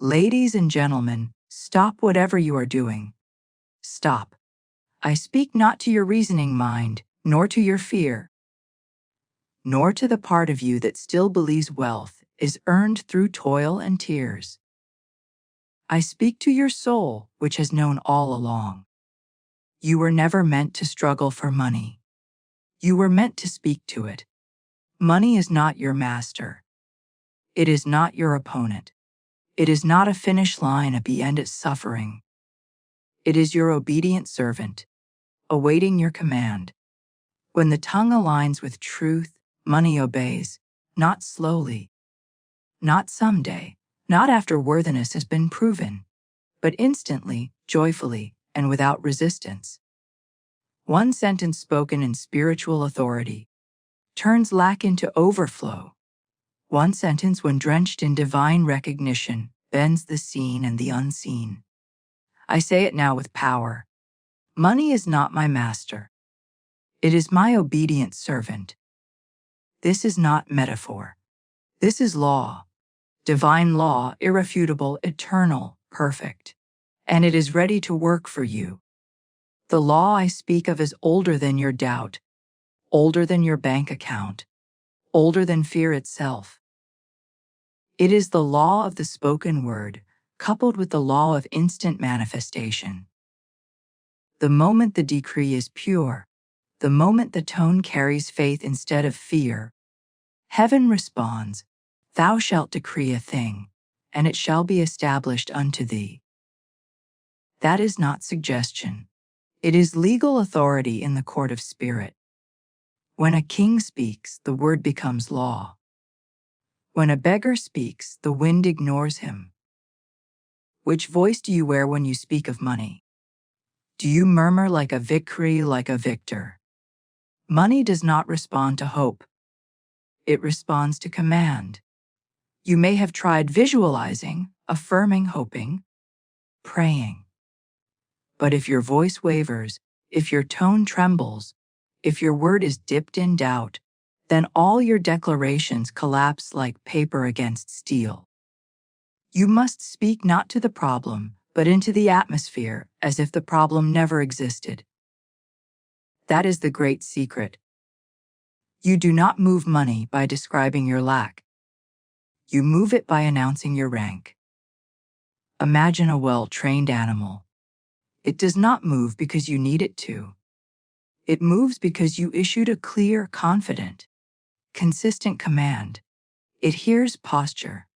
Ladies and gentlemen, stop whatever you are doing. Stop. I speak not to your reasoning mind, nor to your fear, nor to the part of you that still believes wealth is earned through toil and tears. I speak to your soul, which has known all along. You were never meant to struggle for money. You were meant to speak to it. Money is not your master. It is not your opponent. It is not a finish line at the end of suffering. It is your obedient servant, awaiting your command. When the tongue aligns with truth, money obeys, not slowly, not someday, not after worthiness has been proven, but instantly, joyfully, and without resistance. One sentence spoken in spiritual authority turns lack into overflow. One sentence, when drenched in divine recognition, bends the seen and the unseen. I say it now with power. Money is not my master. It is my obedient servant. This is not metaphor. This is law. Divine law, irrefutable, eternal, perfect. And it is ready to work for you. The law I speak of is older than your doubt, older than your bank account, older than fear itself. It is the law of the spoken word, coupled with the law of instant manifestation. The moment the decree is pure, the moment the tone carries faith instead of fear, heaven responds, "Thou shalt decree a thing, and it shall be established unto thee." That is not suggestion. It is legal authority in the court of spirit. When a king speaks, the word becomes law. When a beggar speaks, the wind ignores him. Which voice do you wear when you speak of money? Do you murmur like a victory, like a victor? Money does not respond to hope. It responds to command. You may have tried visualizing, affirming, hoping, praying. But if your voice wavers, if your tone trembles, if your word is dipped in doubt, then all your declarations collapse like paper against steel. You must speak not to the problem, but into the atmosphere, as if the problem never existed. That is the great secret. You do not move money by describing your lack. You move it by announcing your rank. Imagine a well-trained animal. It does not move because you need it to. It moves because you issued a clear, confident, consistent command. It hears posture.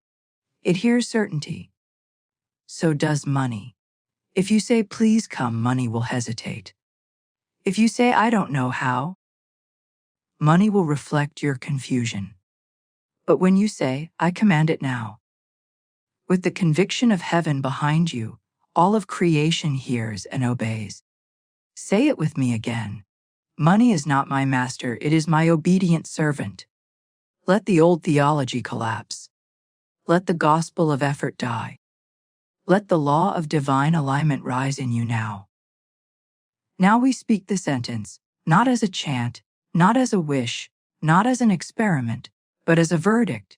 It hears certainty. So does money. If you say, "Please come," money will hesitate. If you say, "I don't know how," money will reflect your confusion. But when you say, "I command it now," with the conviction of heaven behind you, all of creation hears and obeys. Say it with me again. Money is not my master, it is my obedient servant. Let the old theology collapse. Let the gospel of effort die. Let the law of divine alignment rise in you now. Now we speak the sentence, not as a chant, not as a wish, not as an experiment, but as a verdict,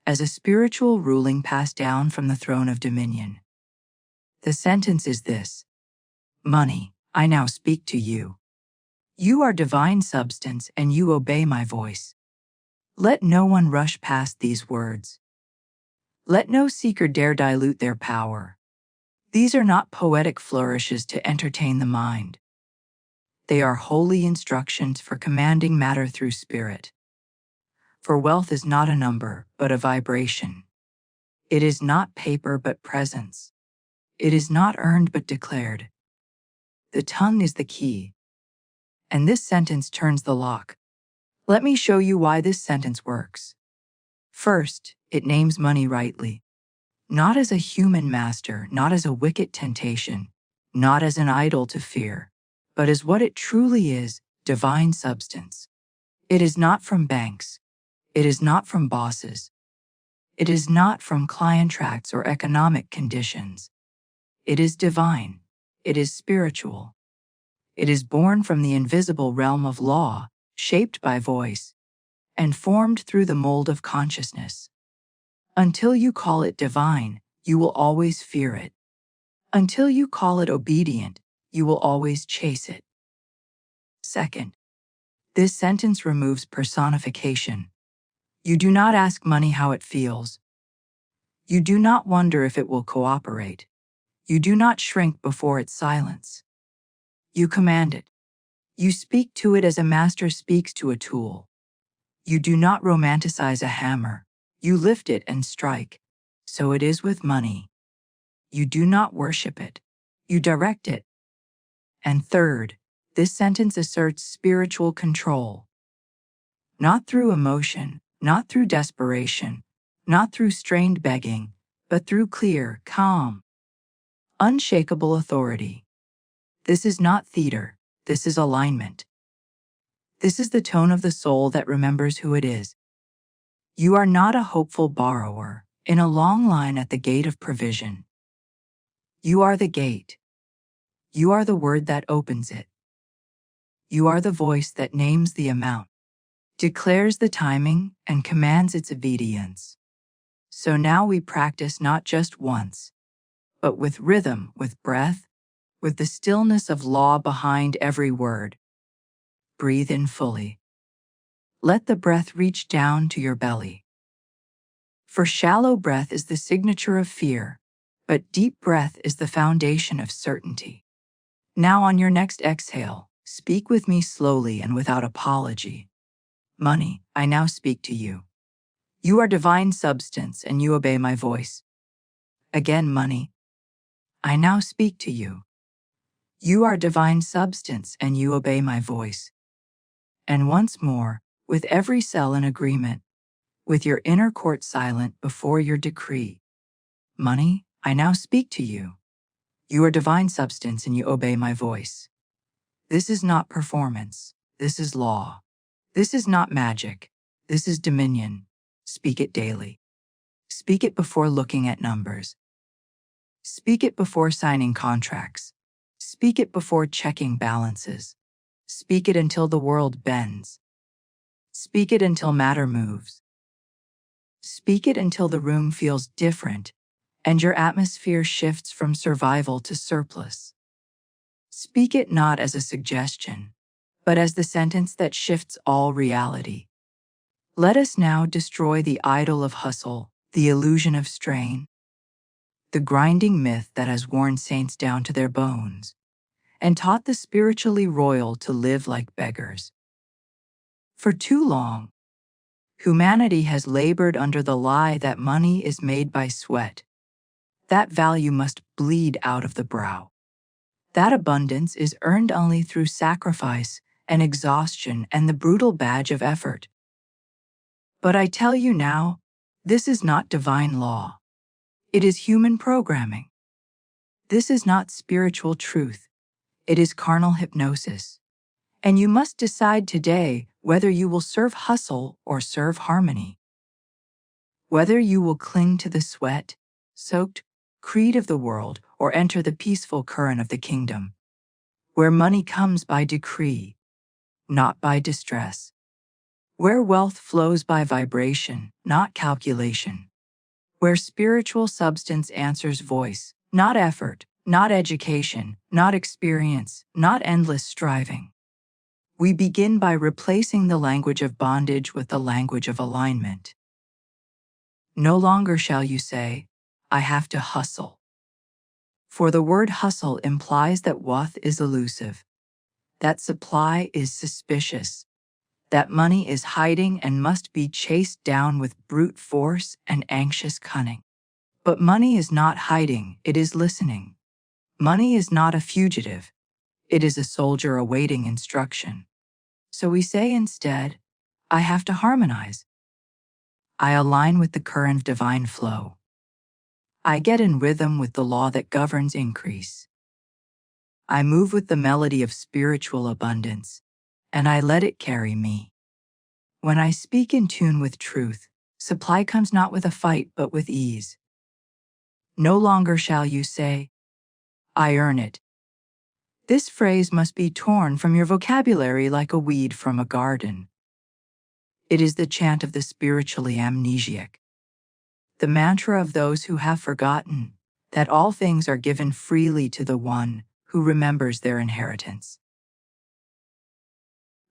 as a spiritual ruling passed down from the throne of dominion. The sentence is this: Money, I now speak to you. You are divine substance and you obey my voice. Let no one rush past these words. Let no seeker dare dilute their power. These are not poetic flourishes to entertain the mind. They are holy instructions for commanding matter through spirit. For wealth is not a number, but a vibration. It is not paper, but presence. It is not earned, but declared. The tongue is the key. And this sentence turns the lock. Let me show you why this sentence works. First, it names money rightly. Not as a human master, not as a wicked temptation, not as an idol to fear, but as what it truly is, divine substance. It is not from banks. It is not from bosses. It is not from contracts or economic conditions. It is divine. It is spiritual. It is born from the invisible realm of law, shaped by voice, and formed through the mold of consciousness. Until you call it divine, you will always fear it. Until you call it obedient, you will always chase it. Second, this sentence removes personification. You do not ask money how it feels. You do not wonder if it will cooperate. You do not shrink before its silence. You command it. You speak to it as a master speaks to a tool. You do not romanticize a hammer. You lift it and strike. So it is with money. You do not worship it. You direct it. And third, this sentence asserts spiritual control. Not through emotion, not through desperation, not through strained begging, but through clear, calm, unshakable authority. This is not theater. This is alignment. This is the tone of the soul that remembers who it is. You are not a hopeful borrower in a long line at the gate of provision. You are the gate. You are the word that opens it. You are the voice that names the amount, declares the timing, and commands its obedience. So now we practice not just once, but with rhythm, with breath, with the stillness of law behind every word. Breathe in fully. Let the breath reach down to your belly. For shallow breath is the signature of fear, but deep breath is the foundation of certainty. Now on your next exhale, speak with me slowly and without apology. Money, I now speak to you. You are divine substance and you obey my voice. Again, money, I now speak to you. You are divine substance and you obey my voice. And once more, with every cell in agreement, with your inner court silent before your decree. Money, I now speak to you. You are divine substance and you obey my voice. This is not performance. This is law. This is not magic. This is dominion. Speak it daily. Speak it before looking at numbers. Speak it before signing contracts. Speak it before checking balances. Speak it until the world bends. Speak it until matter moves. Speak it until the room feels different and your atmosphere shifts from survival to surplus. Speak it not as a suggestion, but as the sentence that shifts all reality. Let us now destroy the idol of hustle, the illusion of strain, the grinding myth that has worn saints down to their bones and taught the spiritually royal to live like beggars. For too long, humanity has labored under the lie that money is made by sweat. That value must bleed out of the brow. That abundance is earned only through sacrifice and exhaustion and the brutal badge of effort. But I tell you now, this is not divine law. It is human programming. This is not spiritual truth. It is carnal hypnosis. And you must decide today whether you will serve hustle or serve harmony. Whether you will cling to the sweat-soaked creed of the world or enter the peaceful current of the kingdom, where money comes by decree, not by distress, where wealth flows by vibration, not calculation, where spiritual substance answers voice, not effort, not education, not experience, not endless striving. We begin by replacing the language of bondage with the language of alignment. No longer shall you say, I have to hustle. For the word hustle implies that wealth is elusive, that supply is suspicious, that money is hiding and must be chased down with brute force and anxious cunning. But money is not hiding, it is listening. Money is not a fugitive, it is a soldier awaiting instruction. So we say instead, I have to harmonize. I align with the current of divine flow. I get in rhythm with the law that governs increase. I move with the melody of spiritual abundance, and I let it carry me. When I speak in tune with truth, supply comes not with a fight but with ease. No longer shall you say, I earn it. This phrase must be torn from your vocabulary like a weed from a garden. It is the chant of the spiritually amnesiac. the mantra of those who have forgotten that all things are given freely to the one who remembers their inheritance.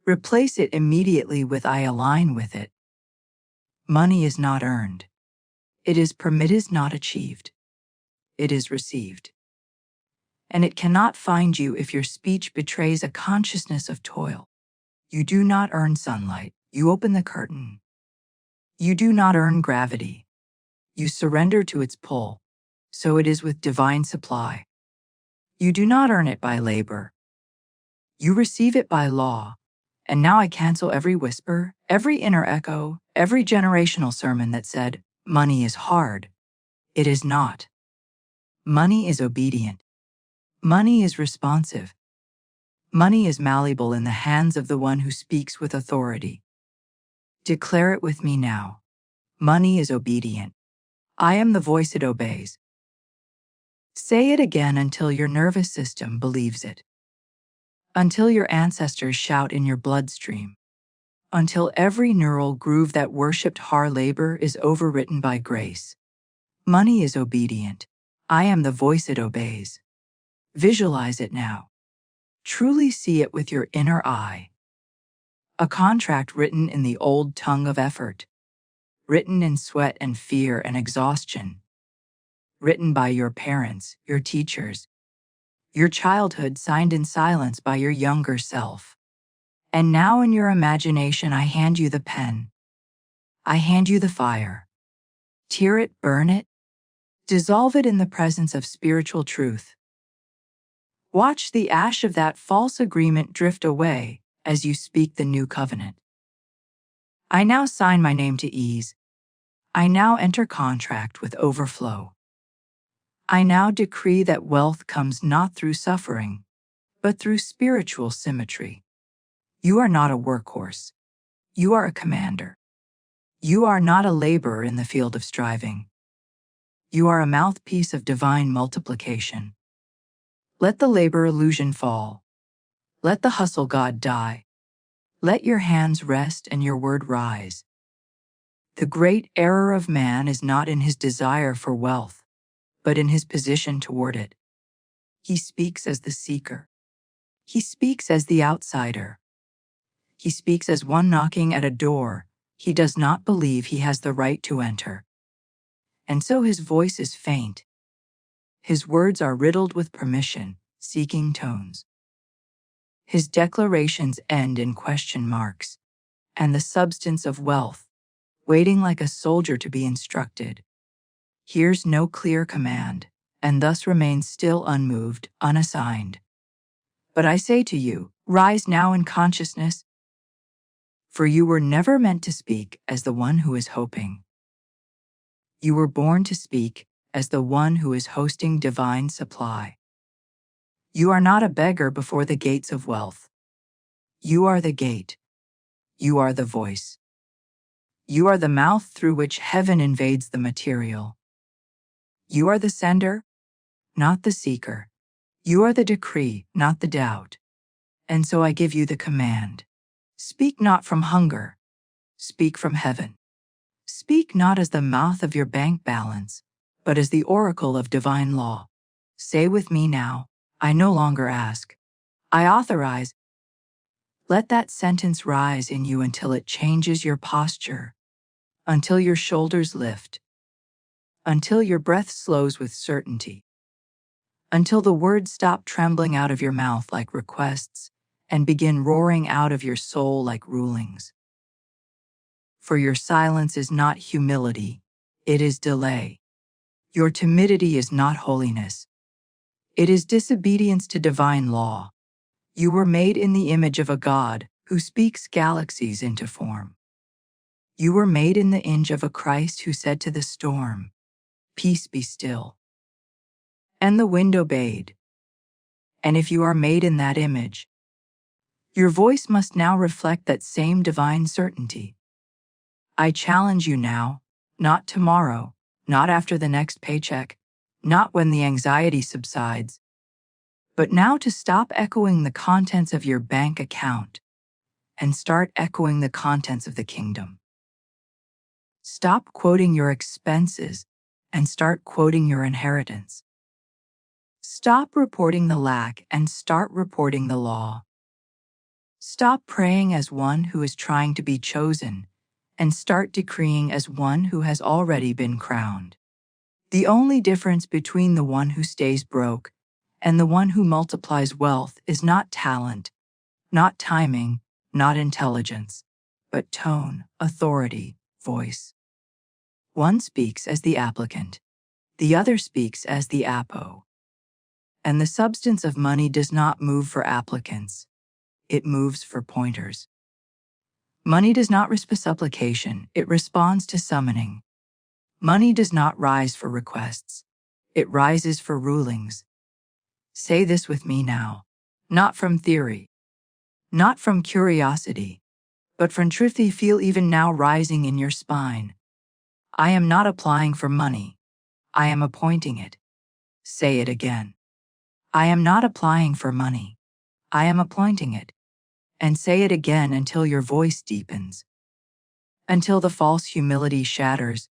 Replace it immediately with I align with it. Money is not earned. It is permitted, not achieved. It is received. And it cannot find you if your speech betrays a consciousness of toil. You do not earn sunlight. You open the curtain. You do not earn gravity. You surrender to its pull. So it is with divine supply. You do not earn it by labor. You receive it by law. And now I cancel every whisper, every inner echo, every generational sermon that said, money is hard. It is not. Money is obedient. Money is responsive. Money is malleable in the hands of the one who speaks with authority. Declare it with me now. Money is obedient. I am the voice it obeys. Say it again until your nervous system believes it. Until your ancestors shout in your bloodstream. Until every neural groove that worshipped hard labor is overwritten by grace. Money is obedient. I am the voice it obeys. Visualize it now. Truly see it with your inner eye. A contract written in the old tongue of effort. Written in sweat and fear and exhaustion. Written by your parents, your teachers. Your childhood signed in silence by your younger self. And now in your imagination I hand you the pen. I hand you the fire. Tear it, burn it. Dissolve it in the presence of spiritual truth. Watch the ash of that false agreement drift away as you speak the new covenant. I now sign my name to ease. I now enter contract with overflow. I now decree that wealth comes not through suffering, but through spiritual symmetry. You are not a workhorse. You are a commander. You are not a laborer in the field of striving. You are a mouthpiece of divine multiplication. Let the labor illusion fall. Let the hustle god die. Let your hands rest and your word rise. The great error of man is not in his desire for wealth, but in his position toward it. He speaks as the seeker. He speaks as the outsider. He speaks as one knocking at a door he does not believe he has the right to enter. And so his voice is faint. His words are riddled with permission-seeking tones. His declarations end in question marks, and the substance of wealth, waiting like a soldier to be instructed, hears no clear command, and thus remains still unmoved, unassigned. But I say to you, rise now in consciousness, for you were never meant to speak as the one who is hoping. You were born to speak as the one who is hosting divine supply. You are not a beggar before the gates of wealth. You are the gate. You are the voice. You are the mouth through which heaven invades the material. You are the sender, not the seeker. You are the decree, not the doubt. And so I give you the command. Speak not from hunger. Speak from heaven. Speak not as the mouth of your bank balance, but as the oracle of divine law. Say with me now, I no longer ask. I authorize. Let that sentence rise in you until it changes your posture, until your shoulders lift, until your breath slows with certainty, until the words stop trembling out of your mouth like requests and begin roaring out of your soul like rulings. For your silence is not humility, it is delay. Your timidity is not holiness. It is disobedience to divine law. You were made in the image of a God who speaks galaxies into form. You were made in the image of a Christ who said to the storm, "Peace be still." And the wind obeyed. And if you are made in that image, your voice must now reflect that same divine certainty. I challenge you now, not tomorrow, not after the next paycheck, not when the anxiety subsides, but now to stop echoing the contents of your bank account and start echoing the contents of the kingdom. Stop quoting your expenses and start quoting your inheritance. Stop reporting the lack and start reporting the law. Stop praying as one who is trying to be chosen and start decreeing as one who has already been crowned. The only difference between the one who stays broke and the one who multiplies wealth is not talent, not timing, not intelligence, but tone, authority, voice. One speaks as the applicant, the other speaks as the apo. And the substance of money does not move for applicants, it moves for pointers. Money does not respond to supplication, it responds to summoning. Money does not rise for requests, it rises for rulings. Say this with me now, not from theory, not from curiosity, but from truth you feel even now rising in your spine. I am not applying for money, I am appointing it. Say it again. I am not applying for money, I am appointing it. And say it again until your voice deepens, until the false humility shatters,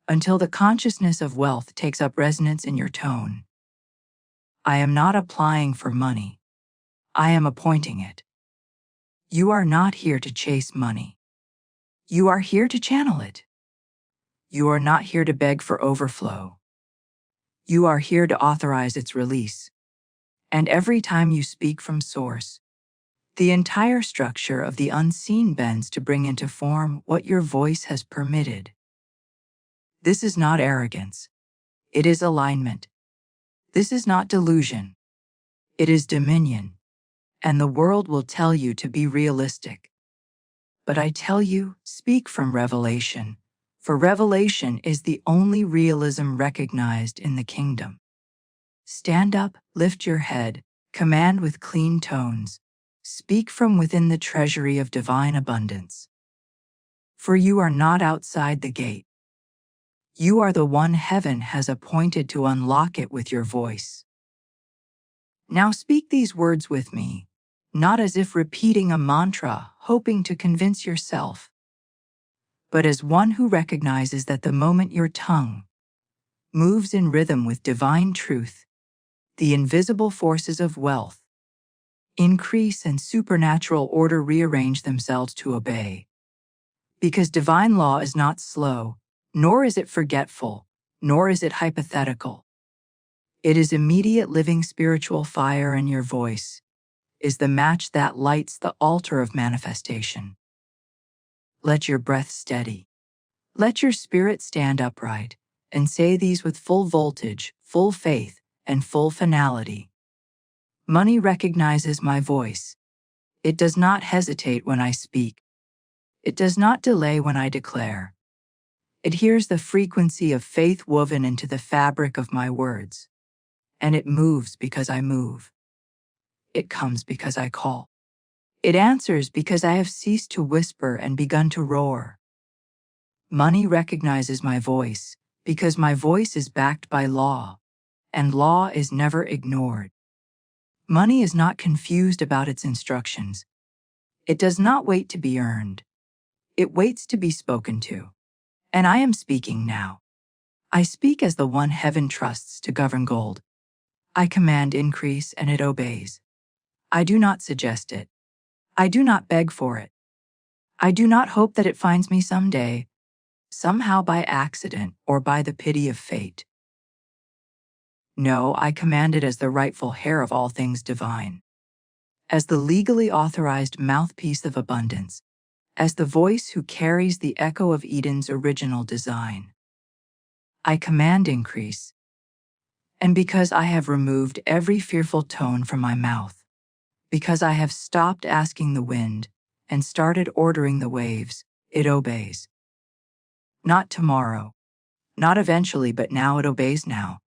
until the consciousness of wealth takes up resonance in your tone. I am not applying for money, I am appointing it. You are not here to chase money. You are here to channel it. You are not here to beg for overflow. You are here to authorize its release. And every time you speak from source, the entire structure of the unseen bends to bring into form what your voice has permitted. This is not arrogance. It is alignment. This is not delusion. It is dominion. And the world will tell you to be realistic. But I tell you, speak from revelation, for revelation is the only realism recognized in the kingdom. Stand up, lift your head, command with clean tones. Speak from within the treasury of divine abundance. For you are not outside the gate. You are the one heaven has appointed to unlock it with your voice. Now speak these words with me, not as if repeating a mantra, hoping to convince yourself, but as one who recognizes that the moment your tongue moves in rhythm with divine truth, the invisible forces of wealth, increase and supernatural order rearrange themselves to obey. Because divine law is not slow, nor is it forgetful, nor is it hypothetical. It is immediate living spiritual fire, and your voice is the match that lights the altar of manifestation. Let your breath steady. Let your spirit stand upright, and say these with full voltage, full faith, and full finality. Money recognizes my voice. It does not hesitate when I speak. It does not delay when I declare. It hears the frequency of faith woven into the fabric of my words. And it moves because I move. It comes because I call. It answers because I have ceased to whisper and begun to roar. Money recognizes my voice because my voice is backed by law, and law is never ignored. Money is not confused about its instructions. It does not wait to be earned. It waits to be spoken to. And I am speaking now. I speak as the one heaven trusts to govern gold. I command increase and it obeys. I do not suggest it. I do not beg for it. I do not hope that it finds me someday, somehow by accident or by the pity of fate. No, I command it as the rightful heir of all things divine, as the legally authorized mouthpiece of abundance, as the voice who carries the echo of Eden's original design. I command increase, and because I have removed every fearful tone from my mouth, because I have stopped asking the wind and started ordering the waves, it obeys. Not tomorrow, not eventually, but now it obeys now.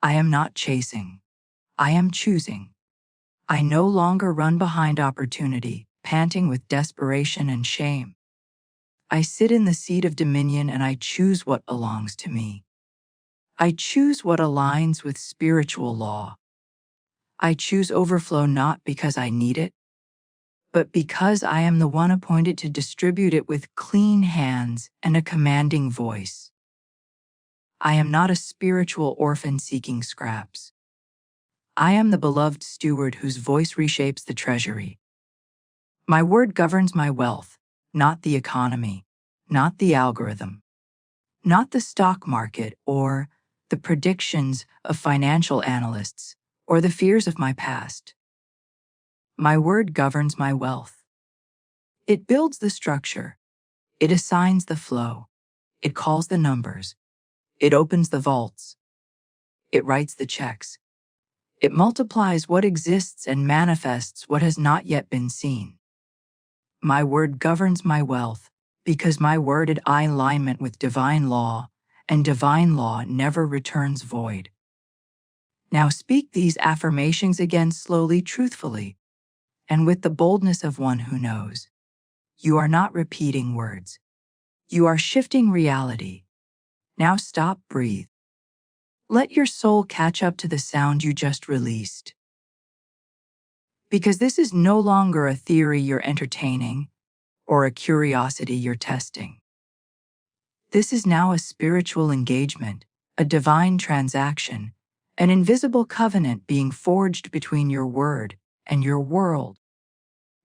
I am not chasing. I am choosing. I no longer run behind opportunity, panting with desperation and shame. I sit in the seat of dominion and I choose what belongs to me. I choose what aligns with spiritual law. I choose overflow not because I need it, but because I am the one appointed to distribute it with clean hands and a commanding voice. I am not a spiritual orphan seeking scraps. I am the beloved steward whose voice reshapes the treasury. My word governs my wealth, not the economy, not the algorithm, not the stock market or the predictions of financial analysts or the fears of my past. My word governs my wealth. It builds the structure. It assigns the flow. It calls the numbers. It opens the vaults. It writes the checks. It multiplies what exists and manifests what has not yet been seen. My word governs my wealth because my word is in alignment with divine law, and divine law never returns void. Now speak these affirmations again slowly, truthfully, and with the boldness of one who knows. You are not repeating words. You are shifting reality. Now stop, breathe. Let your soul catch up to the sound you just released. Because this is no longer a theory you're entertaining or a curiosity you're testing. This is now a spiritual engagement, a divine transaction, an invisible covenant being forged between your word and your world,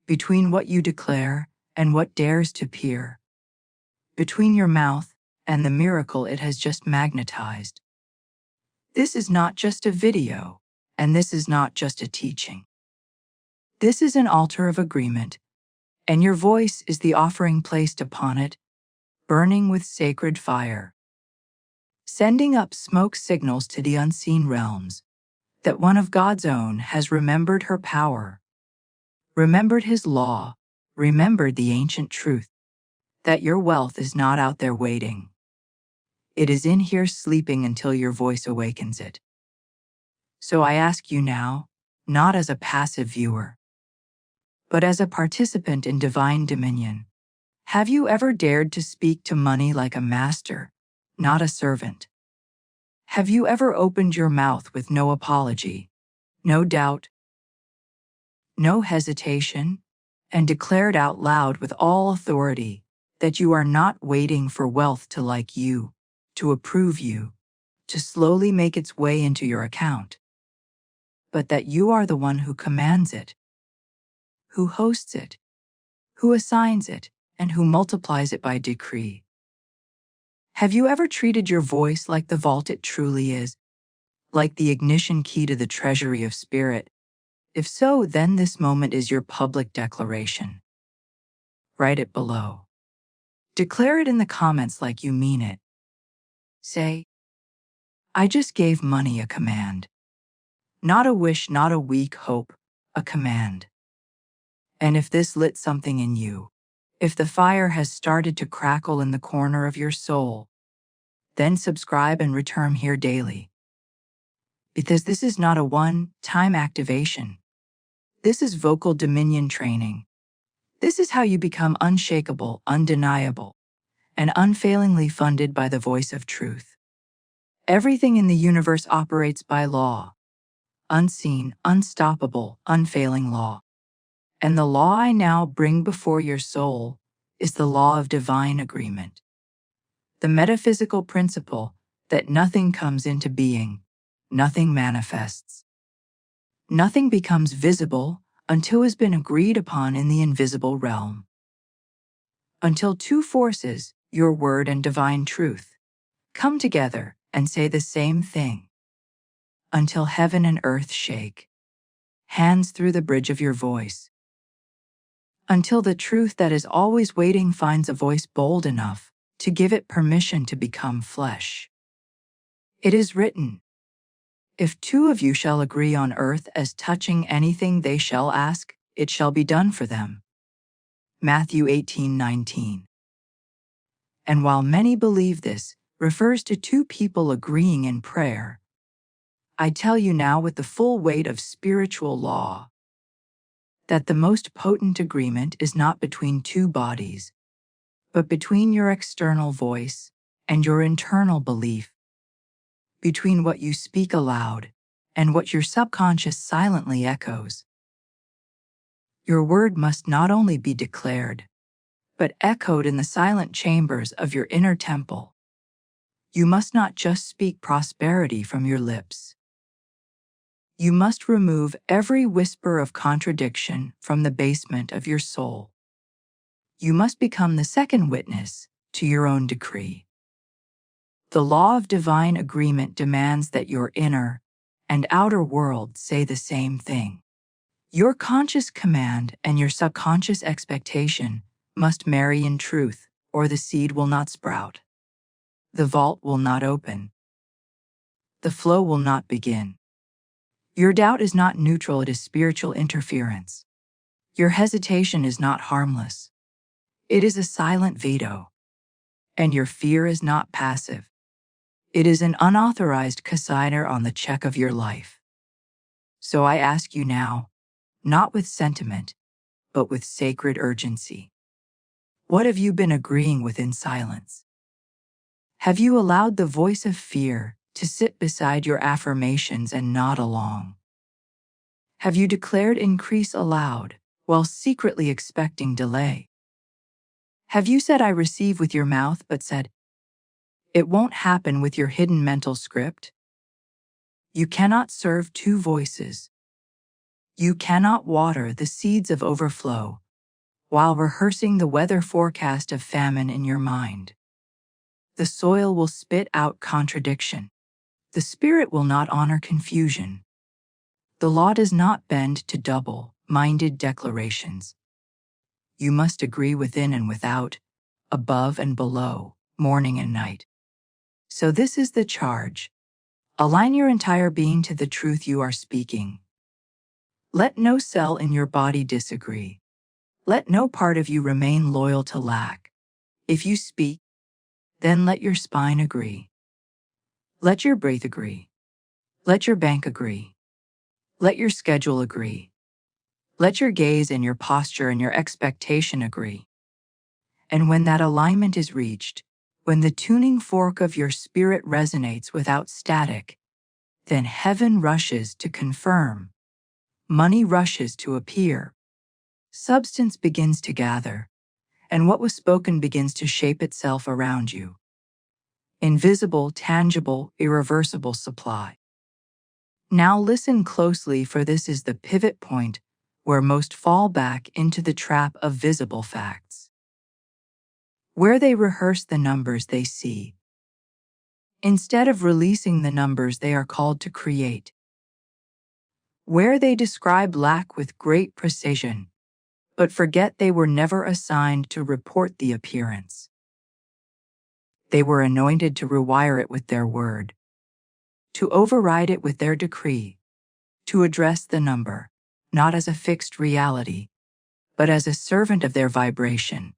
between what you declare and what dares to peer, between your mouth and the miracle it has just magnetized. This is not just a video, and this is not just a teaching. This is an altar of agreement, and your voice is the offering placed upon it, burning with sacred fire, sending up smoke signals to the unseen realms that one of God's own has remembered her power, remembered his law, remembered the ancient truth, that your wealth is not out there waiting. It is in here sleeping until your voice awakens it. So I ask you now, not as a passive viewer, but as a participant in divine dominion, have you ever dared to speak to money like a master, not a servant? Have you ever opened your mouth with no apology, no doubt, no hesitation, and declared out loud with all authority that you are not waiting for wealth to like you, to approve you, to slowly make its way into your account, but that you are the one who commands it, who hosts it, who assigns it, and who multiplies it by decree? Have you ever treated your voice like the vault it truly is, like the ignition key to the treasury of spirit? If so, then this moment is your public declaration. Write it below. Declare it in the comments like you mean it. Say, I just gave money a command. Not a wish, not a weak hope, a command. And if this lit something in you, if the fire has started to crackle in the corner of your soul, then subscribe and return here daily. Because this is not a one-time activation. This is vocal dominion training. This is how you become unshakable, undeniable, and unfailingly funded by the voice of truth. Everything in the universe operates by law. Unseen, unstoppable, unfailing law. And the law I now bring before your soul is the law of divine agreement. The metaphysical principle that nothing comes into being, nothing manifests. Nothing becomes visible until it has been agreed upon in the invisible realm. Until two forces, your word and divine truth, come together and say the same thing. Until heaven and earth shake, hands through the bridge of your voice. Until the truth that is always waiting finds a voice bold enough to give it permission to become flesh. It is written, if two of you shall agree on earth as touching anything they shall ask, it shall be done for them. Matthew 18:19. And while many believe this refers to two people agreeing in prayer, I tell you now with the full weight of spiritual law that the most potent agreement is not between two bodies, but between your external voice and your internal belief, between what you speak aloud and what your subconscious silently echoes. Your word must not only be declared, but echoed in the silent chambers of your inner temple. You must not just speak prosperity from your lips. You must remove every whisper of contradiction from the basement of your soul. You must become the second witness to your own decree. The law of divine agreement demands that your inner and outer world say the same thing. Your conscious command and your subconscious expectation must marry in truth, or the seed will not sprout. The vault will not open. The flow will not begin. Your doubt is not neutral, it is spiritual interference. Your hesitation is not harmless. It is a silent veto. And your fear is not passive. It is an unauthorized cosigner on the check of your life. So I ask you now, not with sentiment, but with sacred urgency. What have you been agreeing with in silence? Have you allowed the voice of fear to sit beside your affirmations and nod along? Have you declared increase aloud while secretly expecting delay? Have you said I receive with your mouth but said, it won't happen with your hidden mental script? You cannot serve two voices. You cannot water the seeds of overflow while rehearsing the weather forecast of famine in your mind. The soil will spit out contradiction. The spirit will not honor confusion. The law does not bend to double-minded declarations. You must agree within and without, above and below, morning and night. So this is the charge. Align your entire being to the truth you are speaking. Let no cell in your body disagree. Let no part of you remain loyal to lack. If you speak, then let your spine agree. Let your breath agree. Let your bank agree. Let your schedule agree. Let your gaze and your posture and your expectation agree. And when that alignment is reached, when the tuning fork of your spirit resonates without static, then heaven rushes to confirm. Money rushes to appear. Substance begins to gather, and what was spoken begins to shape itself around you. Invisible, tangible, irreversible supply. Now listen closely, for this is the pivot point where most fall back into the trap of visible facts. Where they rehearse the numbers they see. Instead of releasing the numbers they are called to create. Where they describe lack with great precision, but forget they were never assigned to report the appearance. They were anointed to rewire it with their word, to override it with their decree, to address the number, not as a fixed reality, but as a servant of their vibration.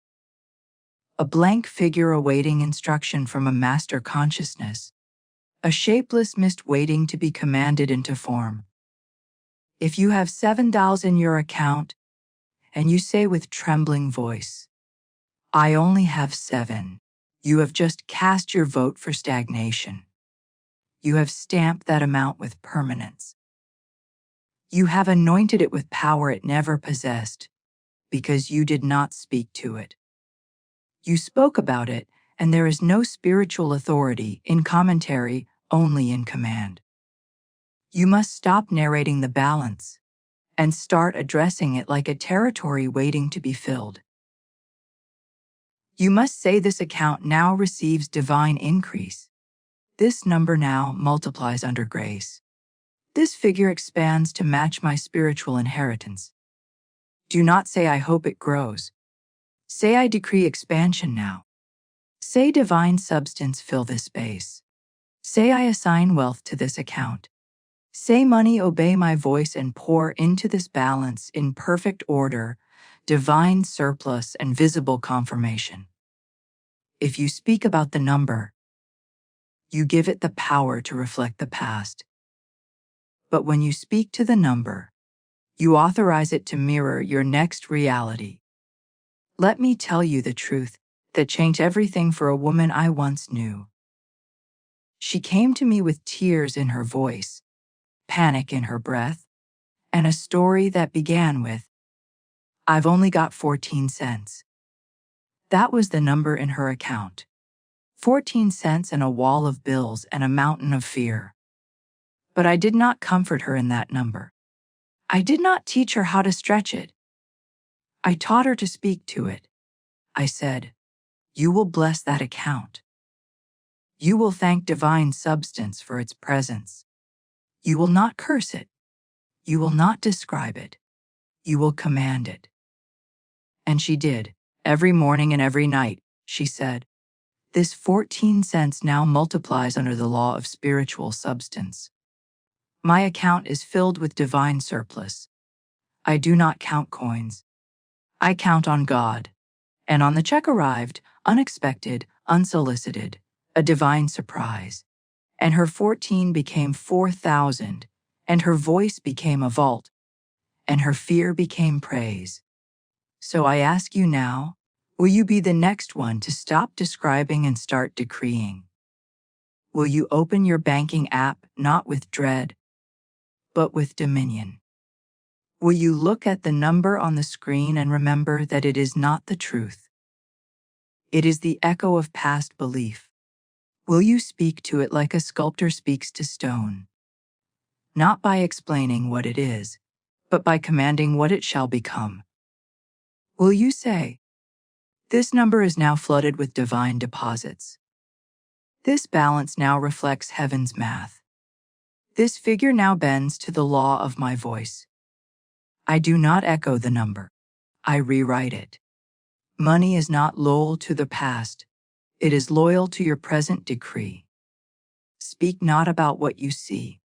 A blank figure awaiting instruction from a master consciousness, a shapeless mist waiting to be commanded into form. If you have $7 in your account, and you say with trembling voice, I only have 7, you have just cast your vote for stagnation. You have stamped that amount with permanence. You have anointed it with power it never possessed, because you did not speak to it. You spoke about it, and there is no spiritual authority in commentary, only in command. You must stop narrating the balance and start addressing it like a territory waiting to be filled. You must say this account now receives divine increase. This number now multiplies under grace. This figure expands to match my spiritual inheritance. Do not say I hope it grows. Say I decree expansion now. Say divine substance fill this space. Say I assign wealth to this account. Say money obey my voice and pour into this balance in perfect order, divine surplus and visible confirmation. If you speak about the number, you give it the power to reflect the past. But when you speak to the number, you authorize it to mirror your next reality. Let me tell you the truth that changed everything for a woman I once knew. She came to me with tears in her voice, panic in her breath, and a story that began with, I've only got 14 cents. That was the number in her account. 14 cents and a wall of bills and a mountain of fear. But I did not comfort her in that number. I did not teach her how to stretch it. I taught her to speak to it. I said, "You will bless that account. You will thank divine substance for its presence. You will not curse it. You will not describe it. You will command it." And she did. Every morning and every night, she said, "This 14 cents now multiplies under the law of spiritual substance. My account is filled with divine surplus. I do not count coins. I count on God." And on the check arrived, unexpected, unsolicited, a divine surprise. And her 14 became 4,000, and her voice became a vault, and her fear became praise. So I ask you now, will you be the next one to stop describing and start decreeing? Will you open your banking app not with dread, but with dominion? Will you look at the number on the screen and remember that it is not the truth? It is the echo of past belief. Will you speak to it like a sculptor speaks to stone? Not by explaining what it is, but by commanding what it shall become. Will you say, "This number is now flooded with divine deposits. This balance now reflects heaven's math. This figure now bends to the law of my voice. I do not echo the number. I rewrite it. Money is not loyal to the past. It is loyal to your present decree. Speak not about what you see.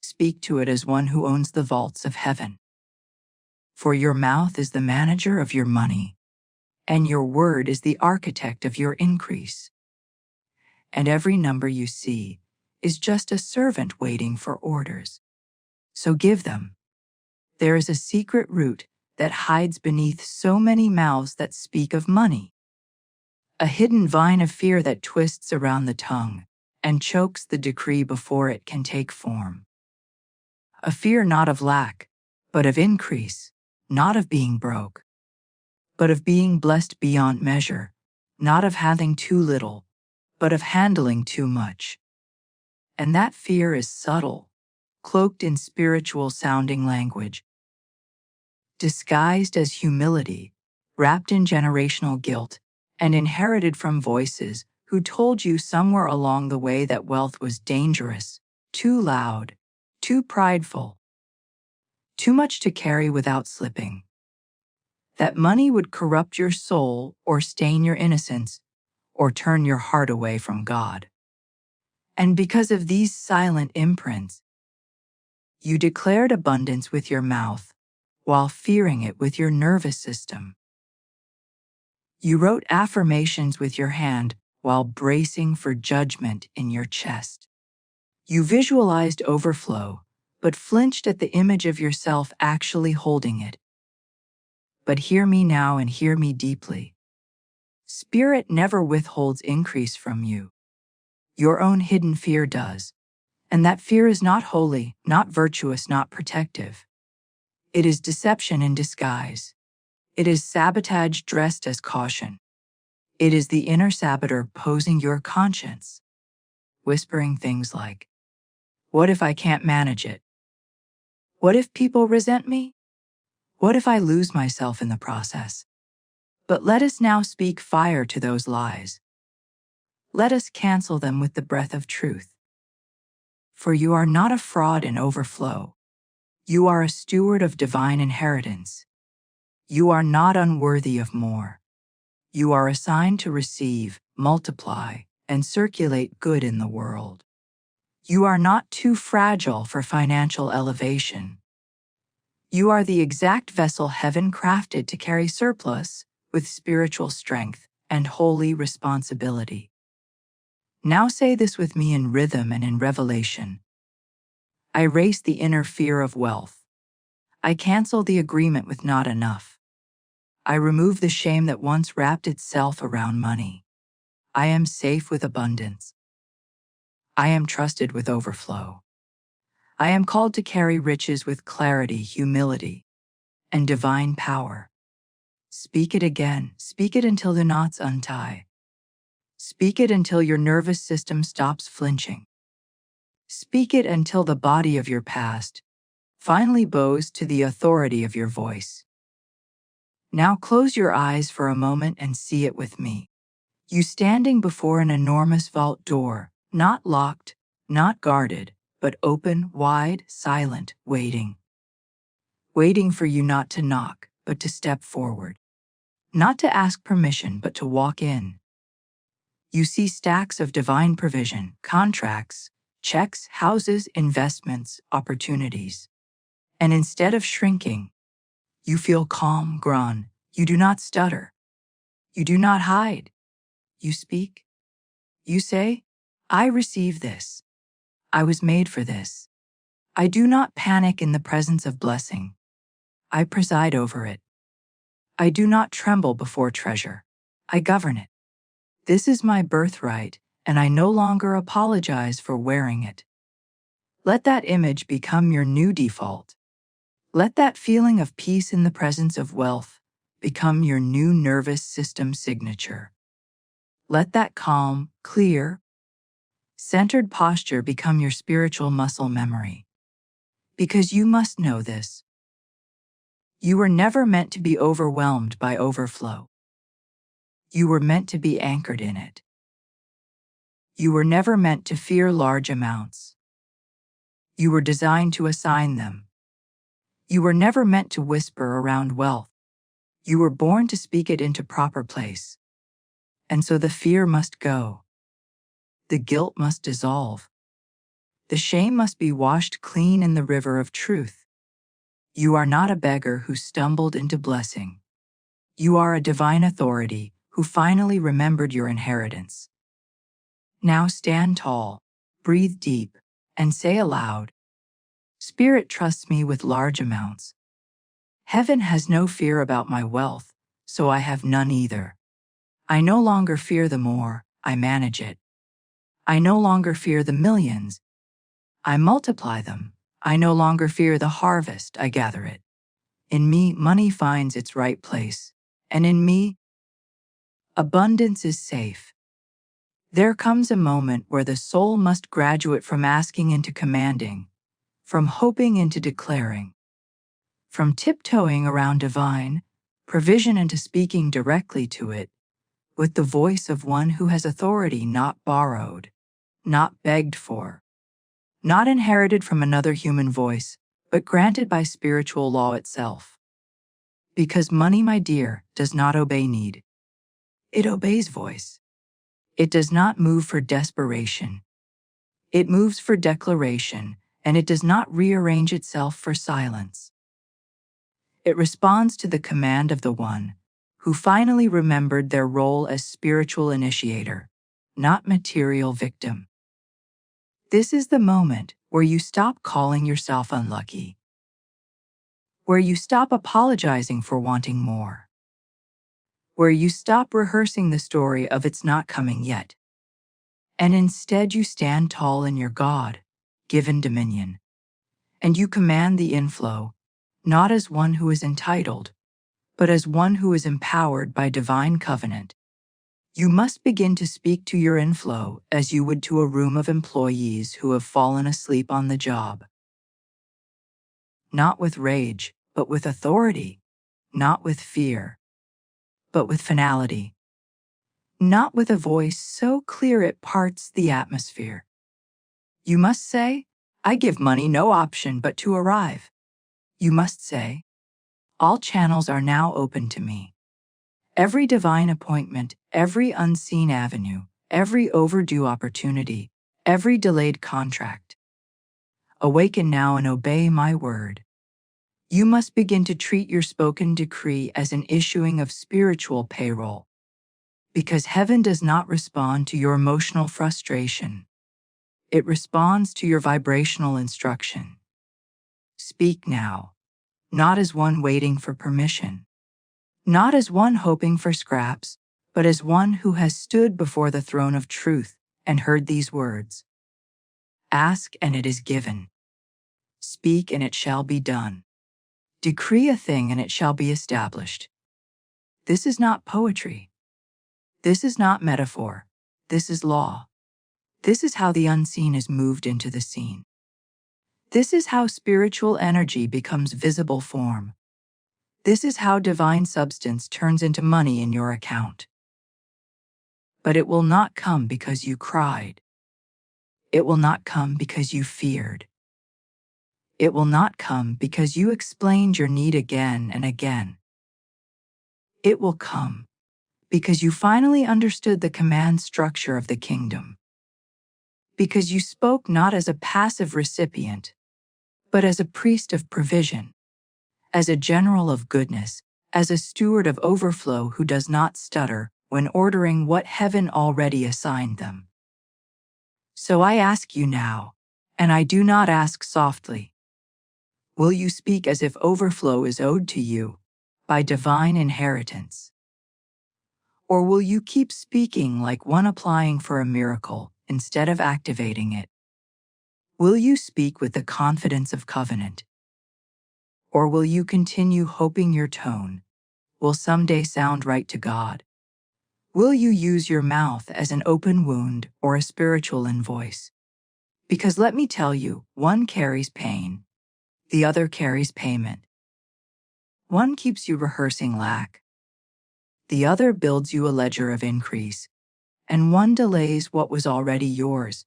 Speak to it as one who owns the vaults of heaven. For your mouth is the manager of your money, and your word is the architect of your increase. And every number you see is just a servant waiting for orders. So give them. There is a secret root that hides beneath so many mouths that speak of money. A hidden vine of fear that twists around the tongue and chokes the decree before it can take form. A fear not of lack, but of increase, not of being broke, but of being blessed beyond measure, not of having too little, but of handling too much. And that fear is subtle, cloaked in spiritual-sounding language, disguised as humility, wrapped in generational guilt, and inherited from voices who told you somewhere along the way that wealth was dangerous, too loud, too prideful, too much to carry without slipping. That money would corrupt your soul or stain your innocence or turn your heart away from God. And because of these silent imprints, you declared abundance with your mouth while fearing it with your nervous system. You wrote affirmations with your hand while bracing for judgment in your chest. You visualized overflow, but flinched at the image of yourself actually holding it. But hear me now and hear me deeply. Spirit never withholds increase from you. Your own hidden fear does. And that fear is not holy, not virtuous, not protective. It is deception in disguise. It is sabotage dressed as caution. It is the inner saboteur posing your conscience, whispering things like, "What if I can't manage it? What if people resent me? What if I lose myself in the process?" But let us now speak fire to those lies. Let us cancel them with the breath of truth. For you are not a fraud in overflow. You are a steward of divine inheritance. You are not unworthy of more. You are assigned to receive, multiply, and circulate good in the world. You are not too fragile for financial elevation. You are the exact vessel heaven crafted to carry surplus with spiritual strength and holy responsibility. Now say this with me in rhythm and in revelation. I erase the inner fear of wealth. I cancel the agreement with not enough. I remove the shame that once wrapped itself around money. I am safe with abundance. I am trusted with overflow. I am called to carry riches with clarity, humility, and divine power. Speak it again. Speak it until the knots untie. Speak it until your nervous system stops flinching. Speak it until the body of your past finally bows to the authority of your voice. Now close your eyes for a moment and see it with me. You standing before an enormous vault door, not locked, not guarded, but open, wide, silent, waiting. Waiting for you not to knock, but to step forward. Not to ask permission, but to walk in. You see stacks of divine provision, contracts, checks, houses, investments, opportunities. And instead of shrinking, you feel calm, grown. You do not stutter. You do not hide. You speak. You say, I receive this. I was made for this. I do not panic in the presence of blessing. I preside over it. I do not tremble before treasure. I govern it. This is my birthright, and I no longer apologize for wearing it. Let that image become your new default. Let that feeling of peace in the presence of wealth become your new nervous system signature. Let that calm, clear, centered posture become your spiritual muscle memory. Because you must know this. You were never meant to be overwhelmed by overflow. You were meant to be anchored in it. You were never meant to fear large amounts. You were designed to assign them. You were never meant to whisper around wealth. You were born to speak it into proper place. And so the fear must go. The guilt must dissolve. The shame must be washed clean in the river of truth. You are not a beggar who stumbled into blessing. You are a divine authority who finally remembered your inheritance. Now stand tall, breathe deep, and say aloud, Spirit trusts me with large amounts. Heaven has no fear about my wealth, so I have none either. I no longer fear the more, I manage it. I no longer fear the millions, I multiply them. I no longer fear the harvest, I gather it. In me, money finds its right place, and in me, abundance is safe. There comes a moment where the soul must graduate from asking into commanding, from hoping into declaring, from tiptoeing around divine provision into speaking directly to it, with the voice of one who has authority not borrowed, not begged for, not inherited from another human voice, but granted by spiritual law itself. Because money, my dear, does not obey need. It obeys voice. It does not move for desperation. It moves for declaration, and it does not rearrange itself for silence. It responds to the command of the one who finally remembered their role as spiritual initiator, not material victim. This is the moment where you stop calling yourself unlucky, where you stop apologizing for wanting more, where you stop rehearsing the story of it's not coming yet, and instead you stand tall in your God-given dominion, and you command the inflow, not as one who is entitled, but as one who is empowered by divine covenant. You must begin to speak to your inflow as you would to a room of employees who have fallen asleep on the job. Not with rage, but with authority. Not with fear, but with finality. Not with a voice so clear it parts the atmosphere. You must say, I give money no option but to arrive. You must say, all channels are now open to me. Every divine appointment, every unseen avenue, every overdue opportunity, every delayed contract. Awaken now and obey my word. You must begin to treat your spoken decree as an issuing of spiritual payroll. Because heaven does not respond to your emotional frustration. It responds to your vibrational instruction. Speak now, not as one waiting for permission, not as one hoping for scraps, but as one who has stood before the throne of truth and heard these words. Ask and it is given. Speak and it shall be done. Decree a thing and it shall be established. This is not poetry. This is not metaphor. This is law. This is how the unseen is moved into the seen. This is how spiritual energy becomes visible form. This is how divine substance turns into money in your account. But it will not come because you cried. It will not come because you feared. It will not come because you explained your need again and again. It will come because you finally understood the command structure of the kingdom. Because you spoke not as a passive recipient, but as a priest of provision, as a general of goodness, as a steward of overflow who does not stutter when ordering what heaven already assigned them. So I ask you now, and I do not ask softly, will you speak as if overflow is owed to you by divine inheritance? Or will you keep speaking like one applying for a miracle instead of activating it? Will you speak with the confidence of covenant? Or will you continue hoping your tone will someday sound right to God? Will you use your mouth as an open wound or a spiritual invoice? Because let me tell you, one carries pain, the other carries payment. One keeps you rehearsing lack, the other builds you a ledger of increase, and one delays what was already yours,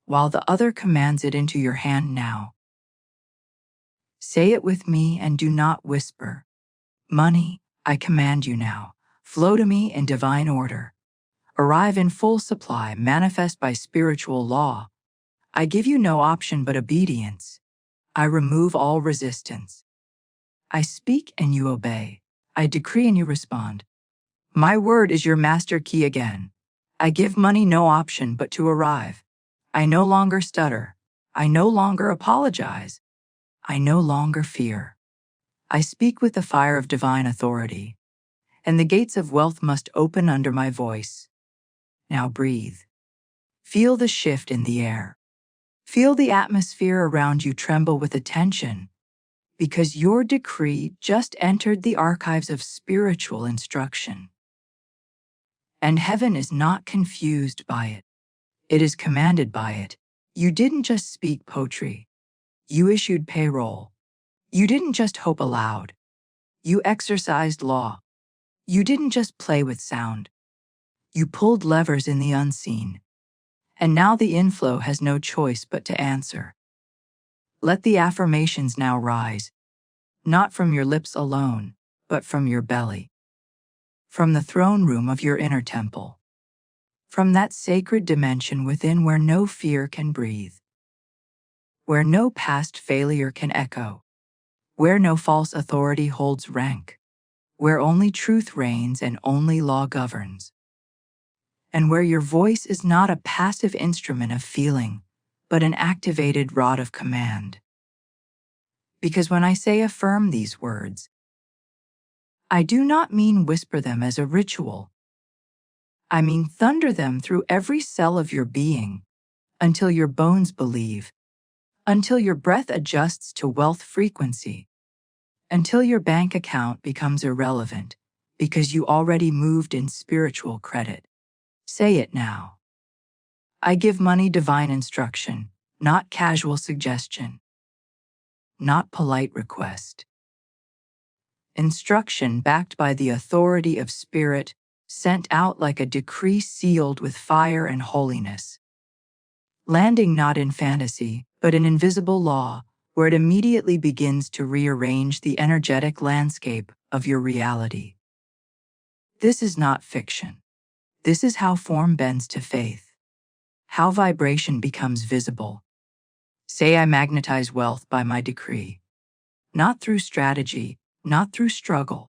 while the other commands it into your hand now. Say it with me and do not whisper. Money, I command you now, flow to me in divine order. Arrive in full supply, manifest by spiritual law. I give you no option but obedience. I remove all resistance. I speak and you obey. I decree and you respond. My word is your master key again. I give money no option but to arrive. I no longer stutter. I no longer apologize. I no longer fear. I speak with the fire of divine authority, and the gates of wealth must open under my voice. Now breathe. Feel the shift in the air. Feel the atmosphere around you tremble with attention, because your decree just entered the archives of spiritual instruction. And heaven is not confused by it. It is commanded by it. You didn't just speak poetry. You issued payroll. You didn't just hope aloud. You exercised law. You didn't just play with sound. You pulled levers in the unseen. And now the inflow has no choice but to answer. Let the affirmations now rise, not from your lips alone, but from your belly. From the throne room of your inner temple. From that sacred dimension within where no fear can breathe. Where no past failure can echo. Where no false authority holds rank. Where only truth reigns and only law governs. And where your voice is not a passive instrument of feeling, but an activated rod of command. Because when I say affirm these words, I do not mean whisper them as a ritual. I mean thunder them through every cell of your being, until your bones believe, until your breath adjusts to wealth frequency, until your bank account becomes irrelevant, because you already moved in spiritual credit. Say it now. I give money divine instruction, not casual suggestion, not polite request. Instruction backed by the authority of spirit, sent out like a decree sealed with fire and holiness. Landing not in fantasy, but in invisible law, where it immediately begins to rearrange the energetic landscape of your reality. This is not fiction. This is how form bends to faith, how vibration becomes visible. Say I magnetize wealth by my decree, not through strategy, not through struggle,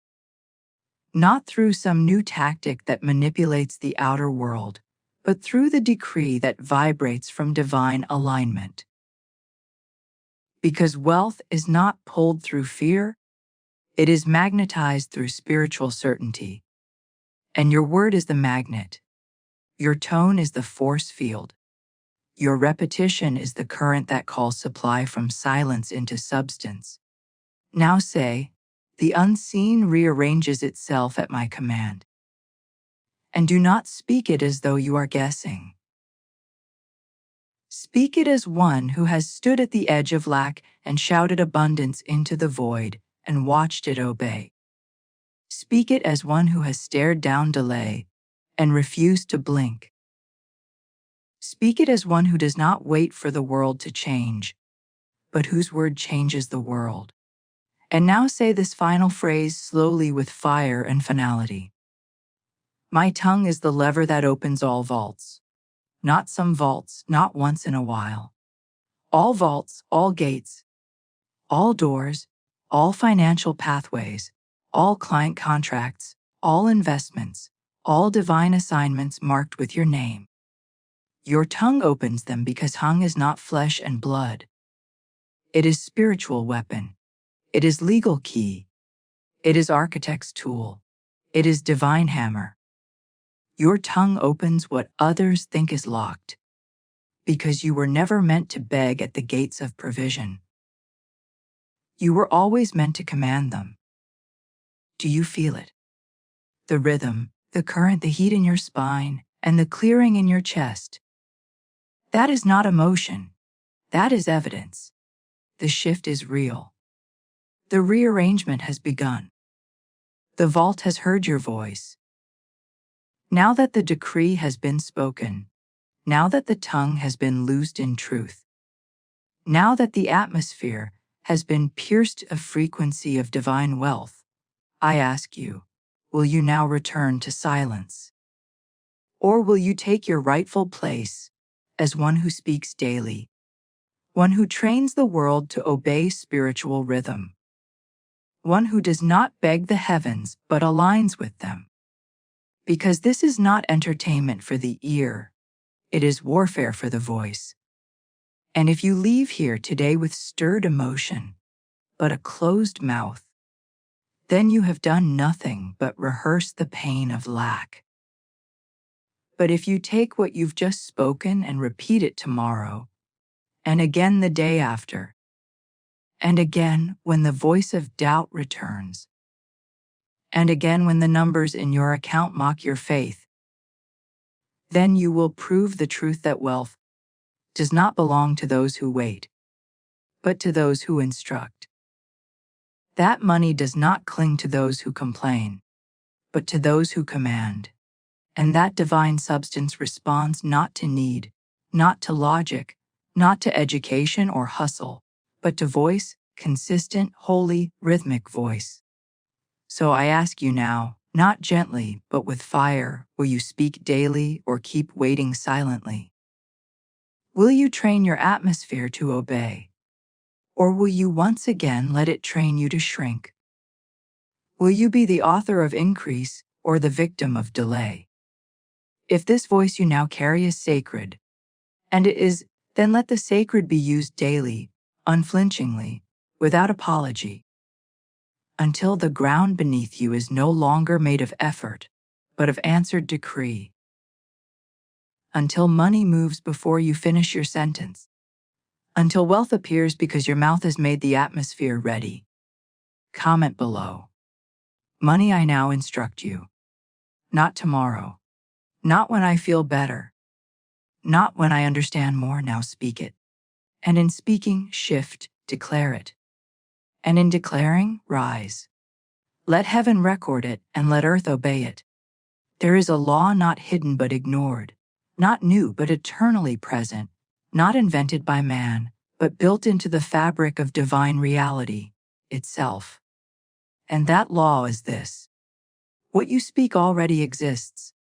not through some new tactic that manipulates the outer world, but through the decree that vibrates from divine alignment. Because wealth is not pulled through fear, it is magnetized through spiritual certainty. And your word is the magnet. Your tone is the force field. Your repetition is the current that calls supply from silence into substance. Now say, The unseen rearranges itself at my command. And do not speak it as though you are guessing. Speak it as one who has stood at the edge of lack and shouted abundance into the void and watched it obey. Speak it as one who has stared down delay and refused to blink. Speak it as one who does not wait for the world to change, but whose word changes the world. And now say this final phrase slowly with fire and finality. My tongue is the lever that opens all vaults. Not some vaults, not once in a while. All vaults, all gates, all doors, all financial pathways, all client contracts, all investments, all divine assignments marked with your name. Your tongue opens them because tongue is not flesh and blood. It is spiritual weapon. It is legal key. It is architect's tool. It is divine hammer. Your tongue opens what others think is locked, because you were never meant to beg at the gates of provision. You were always meant to command them. Do you feel it? The rhythm, the current, the heat in your spine, and the clearing in your chest. That is not emotion. That is evidence. The shift is real. The rearrangement has begun. The vault has heard your voice. Now that the decree has been spoken, now that the tongue has been loosed in truth, now that the atmosphere has been pierced a frequency of divine wealth, I ask you, will you now return to silence? Or will you take your rightful place as one who speaks daily, one who trains the world to obey spiritual rhythm, one who does not beg the heavens but aligns with them? Because this is not entertainment for the ear, it is warfare for the voice. And if you leave here today with stirred emotion, but a closed mouth, then you have done nothing but rehearse the pain of lack. But if you take what you've just spoken and repeat it tomorrow, and again the day after, and again when the voice of doubt returns, and again when the numbers in your account mock your faith, then you will prove the truth that wealth does not belong to those who wait, but to those who instruct. That money does not cling to those who complain, but to those who command. And that divine substance responds not to need, not to logic, not to education or hustle, but to voice, consistent, holy, rhythmic voice. So I ask you now, not gently, but with fire, will you speak daily or keep waiting silently? Will you train your atmosphere to obey? Or will you once again let it train you to shrink? Will you be the author of increase or the victim of delay? If this voice you now carry is sacred, and it is, then let the sacred be used daily, unflinchingly, without apology, until the ground beneath you is no longer made of effort, but of answered decree. Until money moves before you finish your sentence. Until wealth appears because your mouth has made the atmosphere ready. Comment below. Money, I now instruct you. Not tomorrow. Not when I feel better. Not when I understand more, now speak it. And in speaking, shift, declare it. And in declaring, rise. Let heaven record it and let earth obey it. There is a law not hidden but ignored, not new but eternally present, not invented by man, but built into the fabric of divine reality itself. And that law is this: what you speak already exists,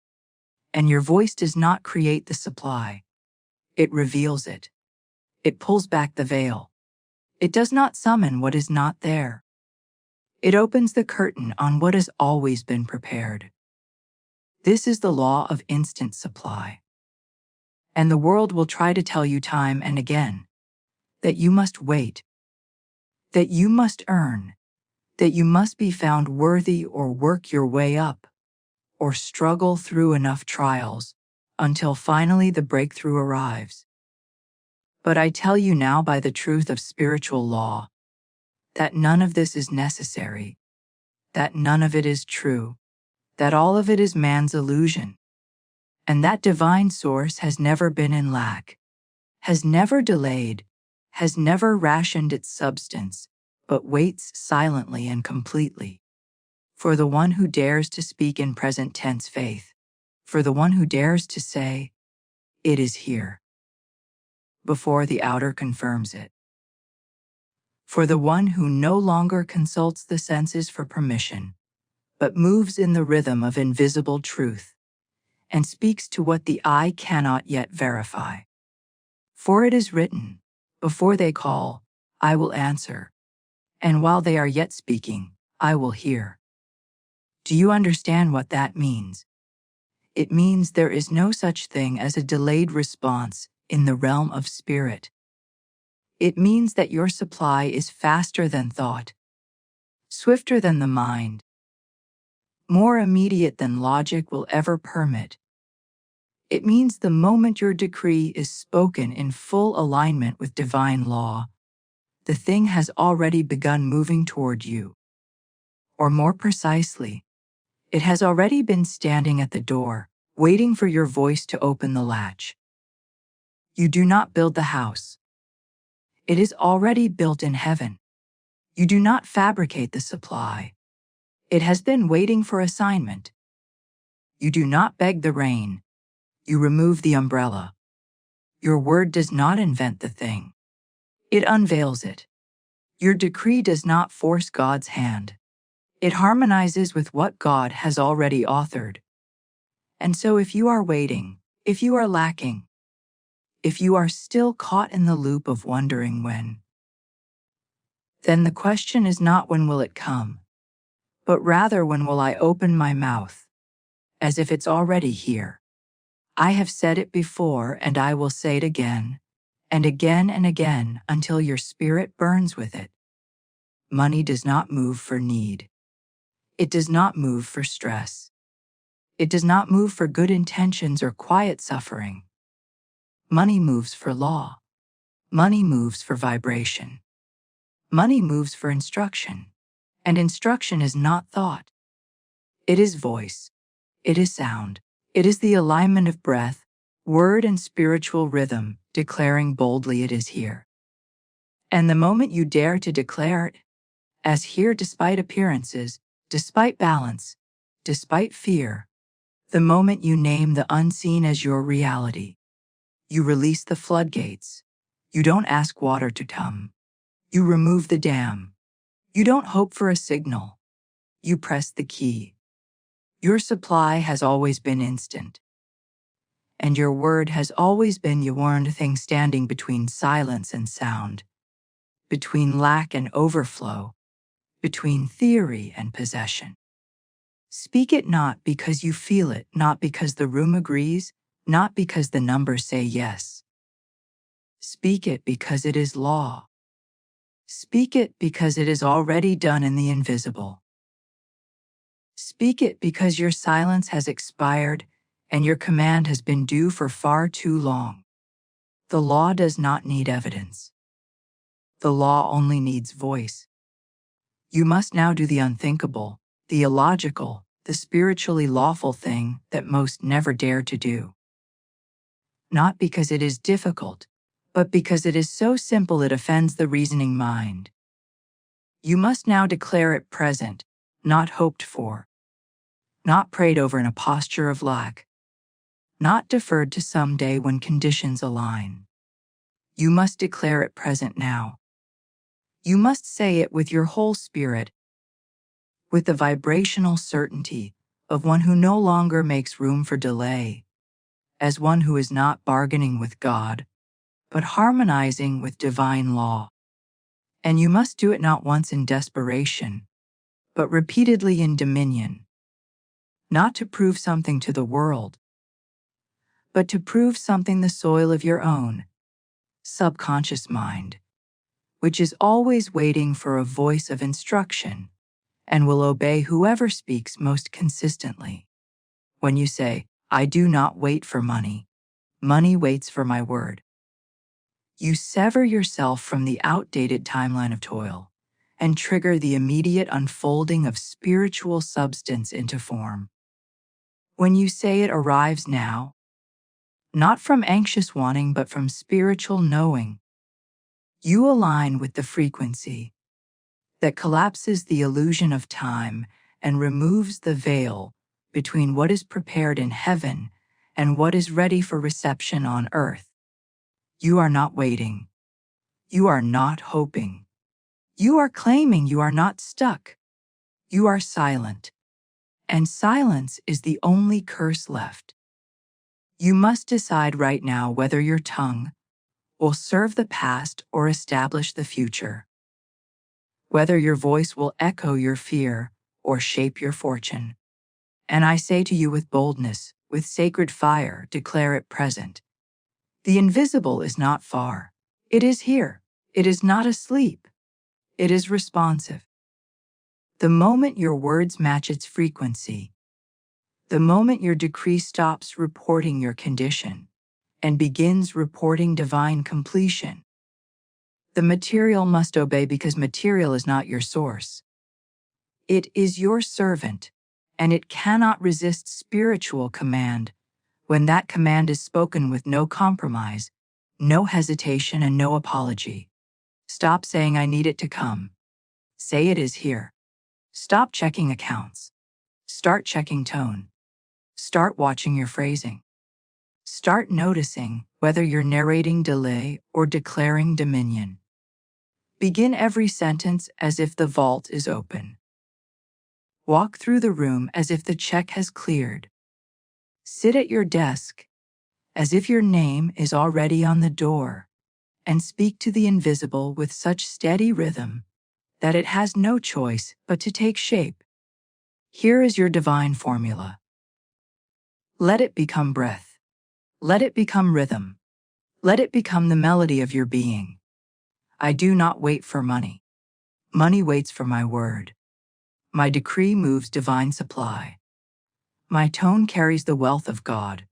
and your voice does not create the supply. It reveals it. It pulls back the veil. It does not summon what is not there. It opens the curtain on what has always been prepared. This is the law of instant supply. And the world will try to tell you time and again that you must wait, that you must earn, that you must be found worthy or work your way up, or struggle through enough trials until finally the breakthrough arrives. But I tell you now by the truth of spiritual law that none of this is necessary. that none of it is true, that all of it is man's illusion, and that divine source has never been in lack, has never delayed, has never rationed its substance, but waits silently and completely for the one who dares to speak in present tense faith, for the one who dares to say, "It is here," before the outer confirms it, for the one who no longer consults the senses for permission, but moves in the rhythm of invisible truth and speaks to what the eye cannot yet verify. For it is written, "Before they call, I will answer, and while they are yet speaking, I will hear." Do you understand what that means? It means there is no such thing as a delayed response in the realm of spirit. It means that your supply is faster than thought, swifter than the mind, more immediate than logic will ever permit. It means the moment your decree is spoken in full alignment with divine law, the thing has already begun moving toward you. Or more precisely, it has already been standing at the door, waiting for your voice to open the latch. You do not build the house. It is already built in heaven. You do not fabricate the supply. It has been waiting for assignment. You do not beg the rain. You remove the umbrella. Your word does not invent the thing. It unveils it. Your decree does not force God's hand. It harmonizes with what God has already authored. And so if you are waiting, if you are lacking, if you are still caught in the loop of wondering when, then the question is not when will it come, but rather when will I open my mouth, as if it's already here. I have said it before and I will say it again, and again and again until your spirit burns with it. Money does not move for need. It does not move for stress. It does not move for good intentions or quiet suffering. Money moves for law. Money moves for vibration. Money moves for instruction. And instruction is not thought. It is voice. It is sound. It is the alignment of breath, word, and spiritual rhythm, declaring boldly it is here. And the moment you dare to declare it, as here despite appearances, despite balance, despite fear, the moment you name the unseen as your reality, you release the floodgates. You don't ask water to come. You remove the dam. You don't hope for a signal. You press the key. Your supply has always been instant. And your word has always been the warned thing standing between silence and sound, between lack and overflow, between theory and possession. Speak it not because you feel it, not because the room agrees, not because the numbers say yes. Speak it because it is law. Speak it because it is already done in the invisible. Speak it because your silence has expired and your command has been due for far too long. The law does not need evidence. The law only needs voice. You must now do the unthinkable, the illogical, the spiritually lawful thing that most never dare to do. Not because it is difficult, but because it is so simple it offends the reasoning mind. You must now declare it present, not hoped for, not prayed over in a posture of lack, not deferred to some day when conditions align. You must declare it present now. You must say it with your whole spirit, with the vibrational certainty of one who no longer makes room for delay, as one who is not bargaining with God, but harmonizing with divine law. And you must do it not once in desperation, but repeatedly in dominion, not to prove something to the world, but to prove something the soil of your own subconscious mind, which is always waiting for a voice of instruction and will obey whoever speaks most consistently. When you say, "I do not wait for money, money waits for my word," you sever yourself from the outdated timeline of toil and trigger the immediate unfolding of spiritual substance into form. When you say it arrives now, not from anxious wanting but from spiritual knowing, you align with the frequency that collapses the illusion of time and removes the veil between what is prepared in heaven and what is ready for reception on earth. You are not waiting. You are not hoping. You are claiming you are not stuck. You are silent. And silence is the only curse left. You must decide right now whether your tongue will serve the past or establish the future, whether your voice will echo your fear or shape your fortune. And I say to you with boldness, with sacred fire, declare it present. The invisible is not far. It is here. It is not asleep. It is responsive. The moment your words match its frequency, the moment your decree stops reporting your condition and begins reporting divine completion, the material must obey because material is not your source. It is your servant, and it cannot resist spiritual command when that command is spoken with no compromise, no hesitation, and no apology. Stop saying I need it to come. Say it is here. Stop checking accounts. Start checking tone. Start watching your phrasing. Start noticing whether you're narrating delay or declaring dominion. Begin every sentence as if the vault is open. Walk through the room as if the check has cleared. Sit at your desk as if your name is already on the door, and speak to the invisible with such steady rhythm that it has no choice but to take shape. Here is your divine formula. Let it become breath. Let it become rhythm. Let it become the melody of your being. I do not wait for money. Money waits for my word. My decree moves divine supply. My tone carries the wealth of God.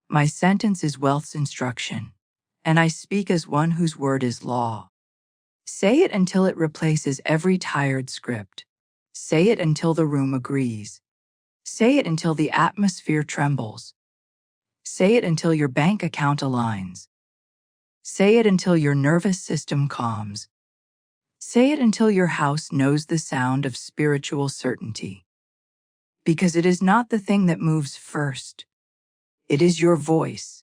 My sentence is wealth's instruction, and I speak as one whose word is law. Say it until it replaces every tired script. Say it until the room agrees. Say it until the atmosphere trembles. Say it until your bank account aligns. Say it until your nervous system calms. Say it until your house knows the sound of spiritual certainty. Because it is not the thing that moves first. It is your voice.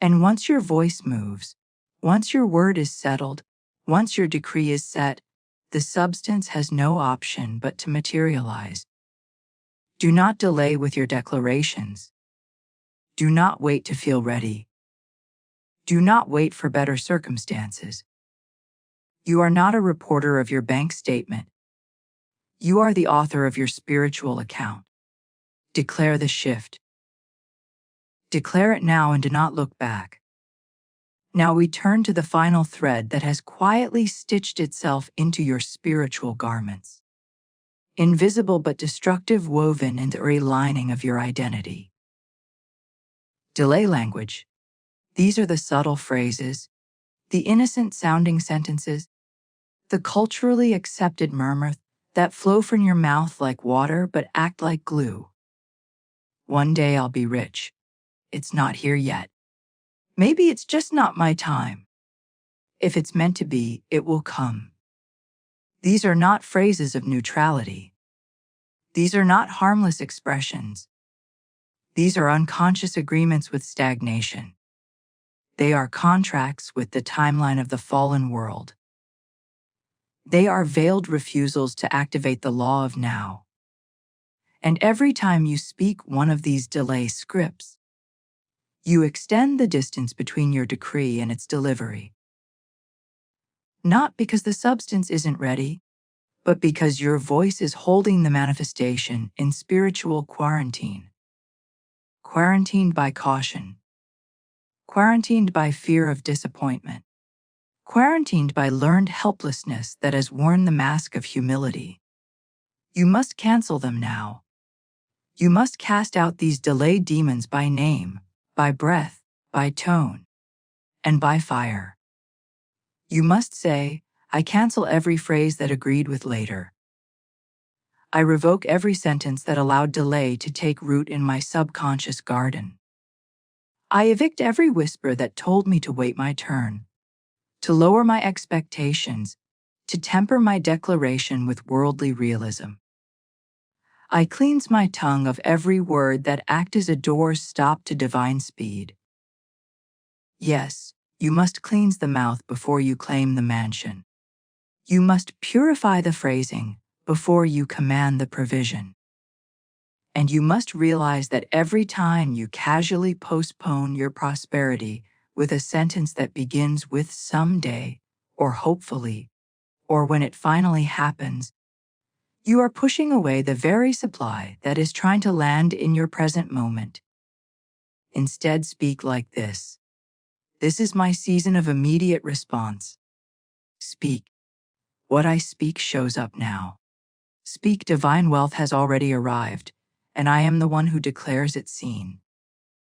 And once your voice moves, once your word is settled, once your decree is set, the substance has no option but to materialize. Do not delay with your declarations. Do not wait to feel ready. Do not wait for better circumstances. You are not a reporter of your bank statement. You are the author of your spiritual account. Declare the shift. Declare it now and do not look back. Now we turn to the final thread that has quietly stitched itself into your spiritual garments. Invisible but destructive, woven into the very lining of your identity. Delay language. These are the subtle phrases, the innocent-sounding sentences, the culturally accepted murmurs that flow from your mouth like water but act like glue. One day I'll be rich. It's not here yet. Maybe it's just not my time. If it's meant to be, it will come. These are not phrases of neutrality. These are not harmless expressions. These are unconscious agreements with stagnation. They are contracts with the timeline of the fallen world. They are veiled refusals to activate the law of now. And every time you speak one of these delay scripts, you extend the distance between your decree and its delivery. Not because the substance isn't ready, but because your voice is holding the manifestation in spiritual quarantine. Quarantined by caution. Quarantined by fear of disappointment. Quarantined by learned helplessness that has worn the mask of humility. You must cancel them now. You must cast out these delayed demons by name, by breath, by tone, and by fire. You must say, I cancel every phrase that agreed with later. I revoke every sentence that allowed delay to take root in my subconscious garden. I evict every whisper that told me to wait my turn, to lower my expectations, to temper my declaration with worldly realism. I cleanse my tongue of every word that act as a door stop to divine speed. Yes, you must cleanse the mouth before you claim the mansion. You must purify the phrasing before you command the provision. And you must realize that every time you casually postpone your prosperity with a sentence that begins with someday, or hopefully, or when it finally happens, you are pushing away the very supply that is trying to land in your present moment. Instead, speak like this. This is my season of immediate response. Speak. What I speak shows up now. Speak, divine wealth has already arrived, and I am the one who declares it seen.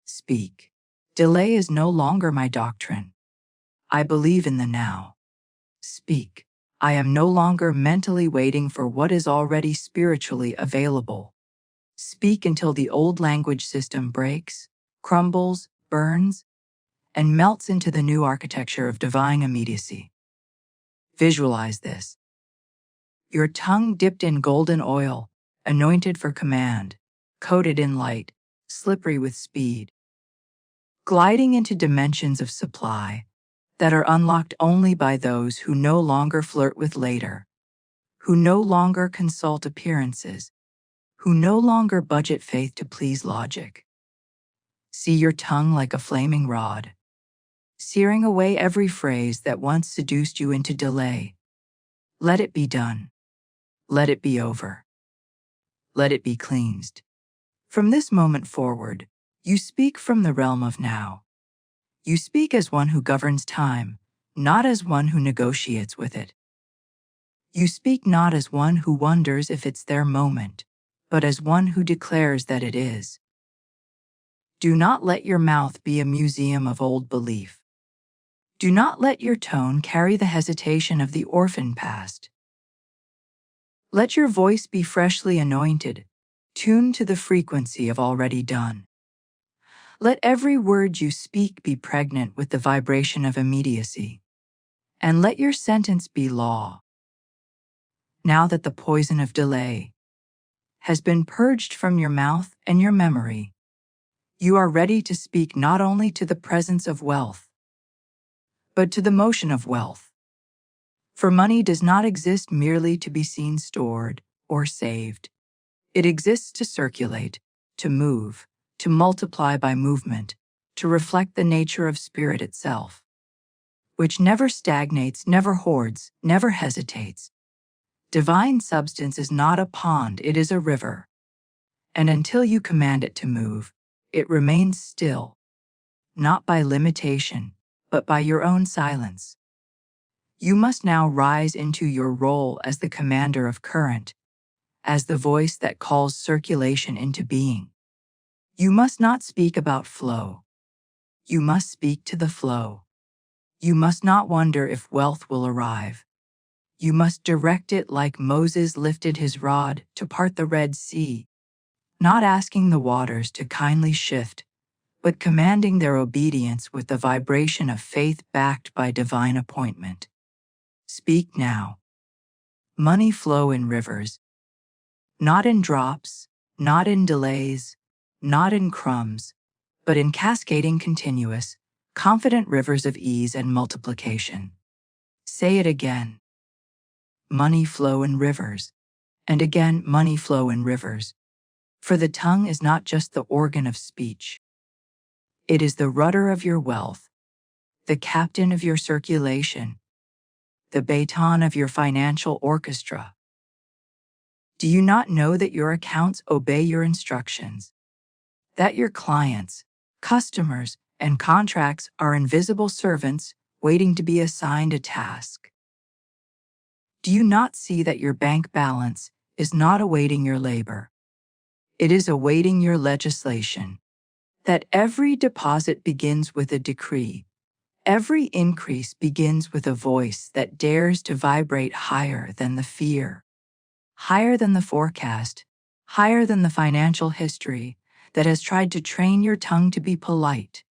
Speak. Delay is no longer my doctrine. I believe in the now. Speak. I am no longer mentally waiting for what is already spiritually available. Speak until the old language system breaks, crumbles, burns, and melts into the new architecture of divine immediacy. Visualize this. Your tongue dipped in golden oil, anointed for command, coated in light, slippery with speed, gliding into dimensions of supply that are unlocked only by those who no longer flirt with later, who no longer consult appearances, who no longer budget faith to please logic. See your tongue like a flaming rod, searing away every phrase that once seduced you into delay. Let it be done. Let it be over. Let it be cleansed. From this moment forward, you speak from the realm of now. You speak as one who governs time, not as one who negotiates with it. You speak not as one who wonders if it's their moment, but as one who declares that it is. Do not let your mouth be a museum of old belief. Do not let your tone carry the hesitation of the orphan past. Let your voice be freshly anointed, tuned to the frequency of already done. Let every word you speak be pregnant with the vibration of immediacy, and let your sentence be law. Now that the poison of delay has been purged from your mouth and your memory, you are ready to speak not only to the presence of wealth, but to the motion of wealth. For money does not exist merely to be seen stored or saved. It exists to circulate, to move, to multiply by movement, to reflect the nature of spirit itself, which never stagnates, never hoards, never hesitates. Divine substance is not a pond, it is a river. And until you command it to move, it remains still, not by limitation, but by your own silence. You must now rise into your role as the commander of current, as the voice that calls circulation into being. You must not speak about flow. You must speak to the flow. You must not wonder if wealth will arrive. You must direct it like Moses lifted his rod to part the Red Sea, not asking the waters to kindly shift, but commanding their obedience with the vibration of faith backed by divine appointment. Speak now. Money flow in rivers, not in drops, not in delays, not in crumbs, but in cascading continuous, confident rivers of ease and multiplication. Say it again. Money flow in rivers, and again money flow in rivers. For the tongue is not just the organ of speech. It is the rudder of your wealth, the captain of your circulation, the baton of your financial orchestra. Do you not know that your accounts obey your instructions? That your clients, customers, and contracts are invisible servants waiting to be assigned a task? Do you not see that your bank balance is not awaiting your labor? It is awaiting your legislation. That every deposit begins with a decree, Every increase begins with a voice that dares to vibrate higher than the fear, higher than the forecast, higher than the financial history that has tried to train your tongue to be polite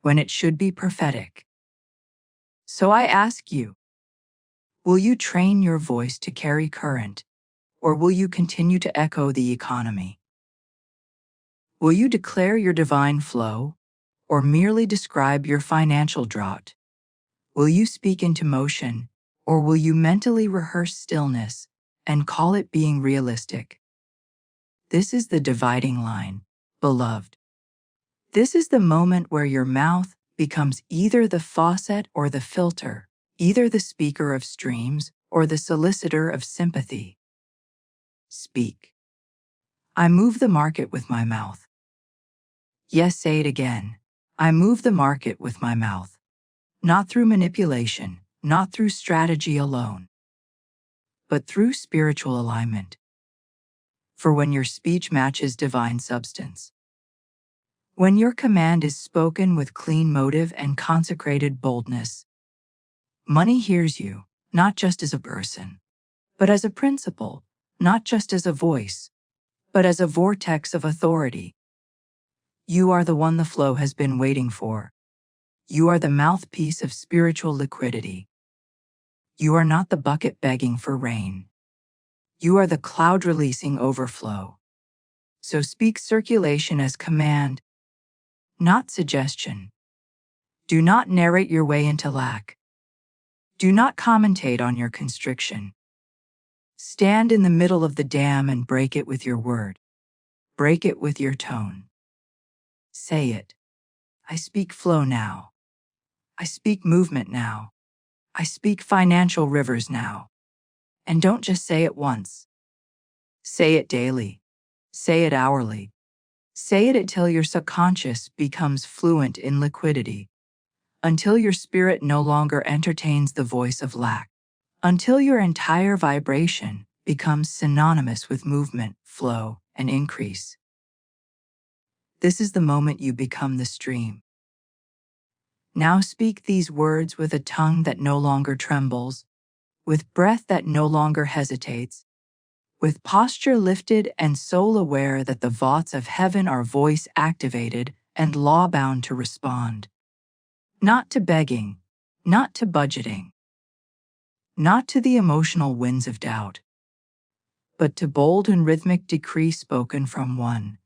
when it should be prophetic. So I ask you, will you train your voice to carry current, or will you continue to echo the economy? Will you declare your divine flow, or merely describe your financial drought? Will you speak into motion, or will you mentally rehearse stillness and call it being realistic? This is the dividing line, beloved. This is the moment where your mouth becomes either the faucet or the filter, either the speaker of streams or the solicitor of sympathy. Speak. I move the market with my mouth. Yes, say it again. I move the market with my mouth. Not through manipulation, not through strategy alone, but through spiritual alignment. For when your speech matches divine substance, when your command is spoken with clean motive and consecrated boldness, money hears you, not just as a person, but as a principle, not just as a voice, but as a vortex of authority. You are the one the flow has been waiting for. You are the mouthpiece of spiritual liquidity. You are not the bucket begging for rain. You are the cloud releasing overflow. So speak circulation as command, not suggestion. Do not narrate your way into lack. Do not commentate on your constriction. Stand in the middle of the dam and break it with your word. Break it with your tone. Say it. I speak flow now. I speak movement now. I speak financial rivers now. And don't just say it once. Say it daily. Say it hourly. Say it until your subconscious becomes fluent in liquidity. Until your spirit no longer entertains the voice of lack. Until your entire vibration becomes synonymous with movement, flow, and increase. This is the moment you become the stream. Now speak these words with a tongue that no longer trembles, with breath that no longer hesitates, with posture lifted and soul aware that the vaults of heaven are voice activated and law bound to respond. Not to begging, not to budgeting, not to the emotional winds of doubt, but to bold and rhythmic decree spoken from one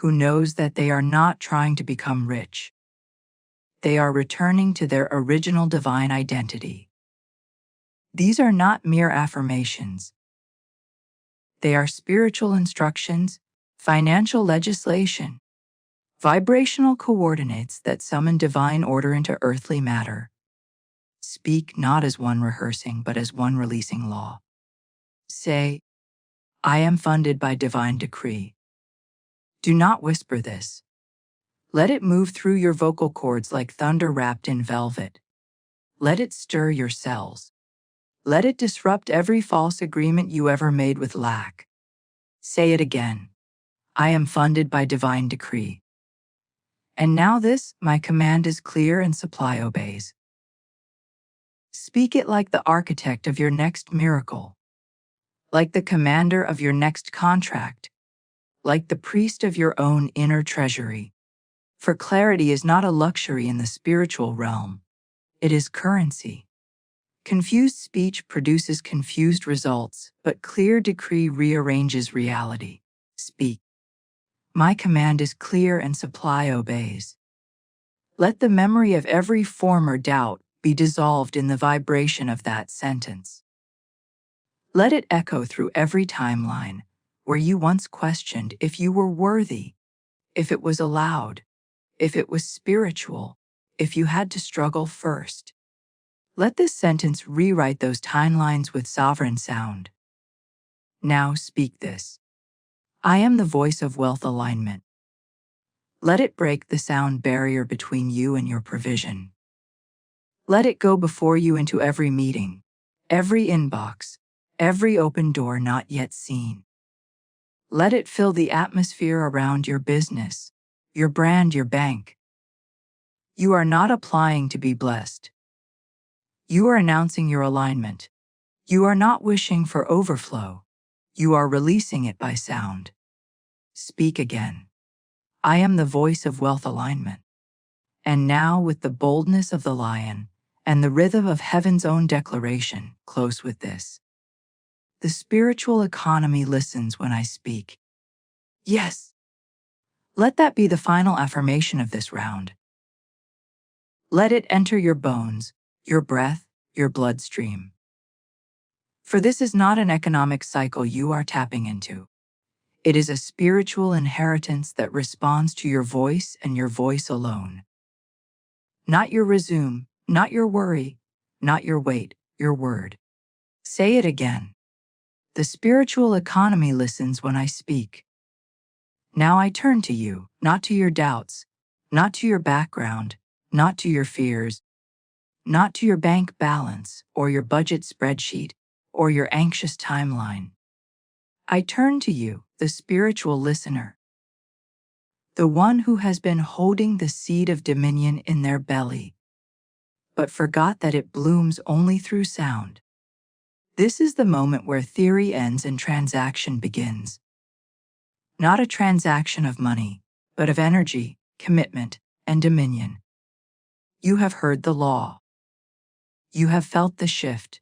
who knows that they are not trying to become rich. They are returning to their original divine identity. These are not mere affirmations. They are spiritual instructions, financial legislation, vibrational coordinates that summon divine order into earthly matter. Speak not as one rehearsing, but as one releasing law. Say, I am funded by divine decree. Do not whisper this. Let it move through your vocal cords like thunder wrapped in velvet. Let it stir your cells. Let it disrupt every false agreement you ever made with lack. Say it again. I am funded by divine decree. And now this, my command is clear and supply obeys. Speak it like the architect of your next miracle, like the commander of your next contract, like the priest of your own inner treasury. For clarity is not a luxury in the spiritual realm. It is currency. Confused speech produces confused results, but clear decree rearranges reality. Speak. My command is clear and supply obeys. Let the memory of every former doubt be dissolved in the vibration of that sentence. Let it echo through every timeline where you once questioned if you were worthy, if it was allowed, if it was spiritual, if you had to struggle first. Let this sentence rewrite those timelines with sovereign sound. Now speak this. I am the voice of wealth alignment. Let it break the sound barrier between you and your provision. Let it go before you into every meeting, every inbox, every open door not yet seen. Let it fill the atmosphere around your business, your brand, your bank. You are not applying to be blessed. You are announcing your alignment. You are not wishing for overflow. You are releasing it by sound. Speak again. I am the voice of wealth alignment. And now, with the boldness of the lion and the rhythm of heaven's own declaration, close with this. The spiritual economy listens when I speak. Yes. Let that be the final affirmation of this round. Let it enter your bones, your breath, your bloodstream. For this is not an economic cycle you are tapping into. It is a spiritual inheritance that responds to your voice and your voice alone. Not your resume, not your worry, not your weight, your word. Say it again. The spiritual economy listens when I speak. Now I turn to you, not to your doubts, not to your background, not to your fears, not to your bank balance or your budget spreadsheet or your anxious timeline. I turn to you, the spiritual listener, the one who has been holding the seed of dominion in their belly, but forgot that it blooms only through sound. This is the moment where theory ends and transaction begins. Not a transaction of money, but of energy, commitment, and dominion. You have heard the law. You have felt the shift.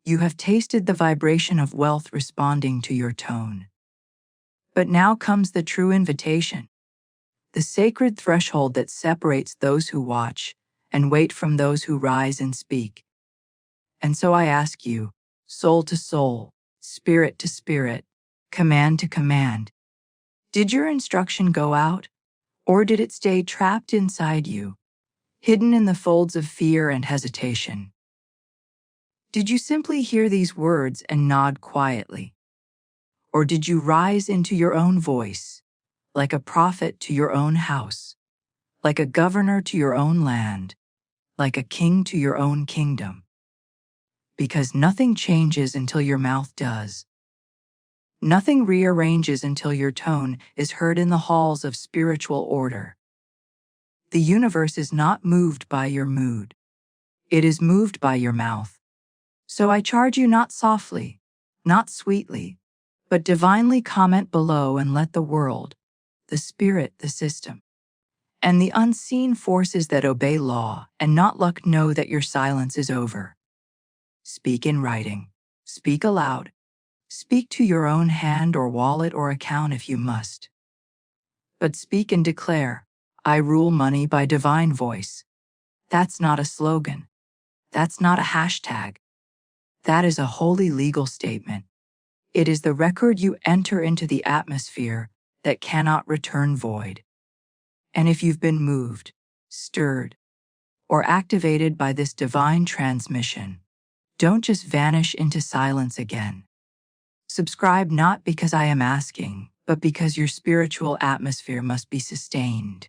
You have tasted the vibration of wealth responding to your tone. But now comes the true invitation, the sacred threshold that separates those who watch and wait from those who rise and speak. And so I ask you, soul to soul, spirit to spirit, command to command, did your instruction go out, or did it stay trapped inside you, hidden in the folds of fear and hesitation? Did you simply hear these words and nod quietly? Or did you rise into your own voice, like a prophet to your own house, like a governor to your own land, like a king to your own kingdom? Because nothing changes until your mouth does. Nothing rearranges until your tone is heard in the halls of spiritual order. The universe is not moved by your mood. It is moved by your mouth. So I charge you not softly, not sweetly, but divinely comment below and let the world, the spirit, the system, and the unseen forces that obey law and not luck know that your silence is over. Speak in writing. Speak aloud. Speak to your own hand or wallet or account if you must. But speak and declare, I rule money by divine voice. That's not a slogan. That's not a hashtag. That is a holy legal statement. It is the record you enter into the atmosphere that cannot return void. And if you've been moved, stirred, or activated by this divine transmission, don't just vanish into silence again. Subscribe not because I am asking, but because your spiritual atmosphere must be sustained.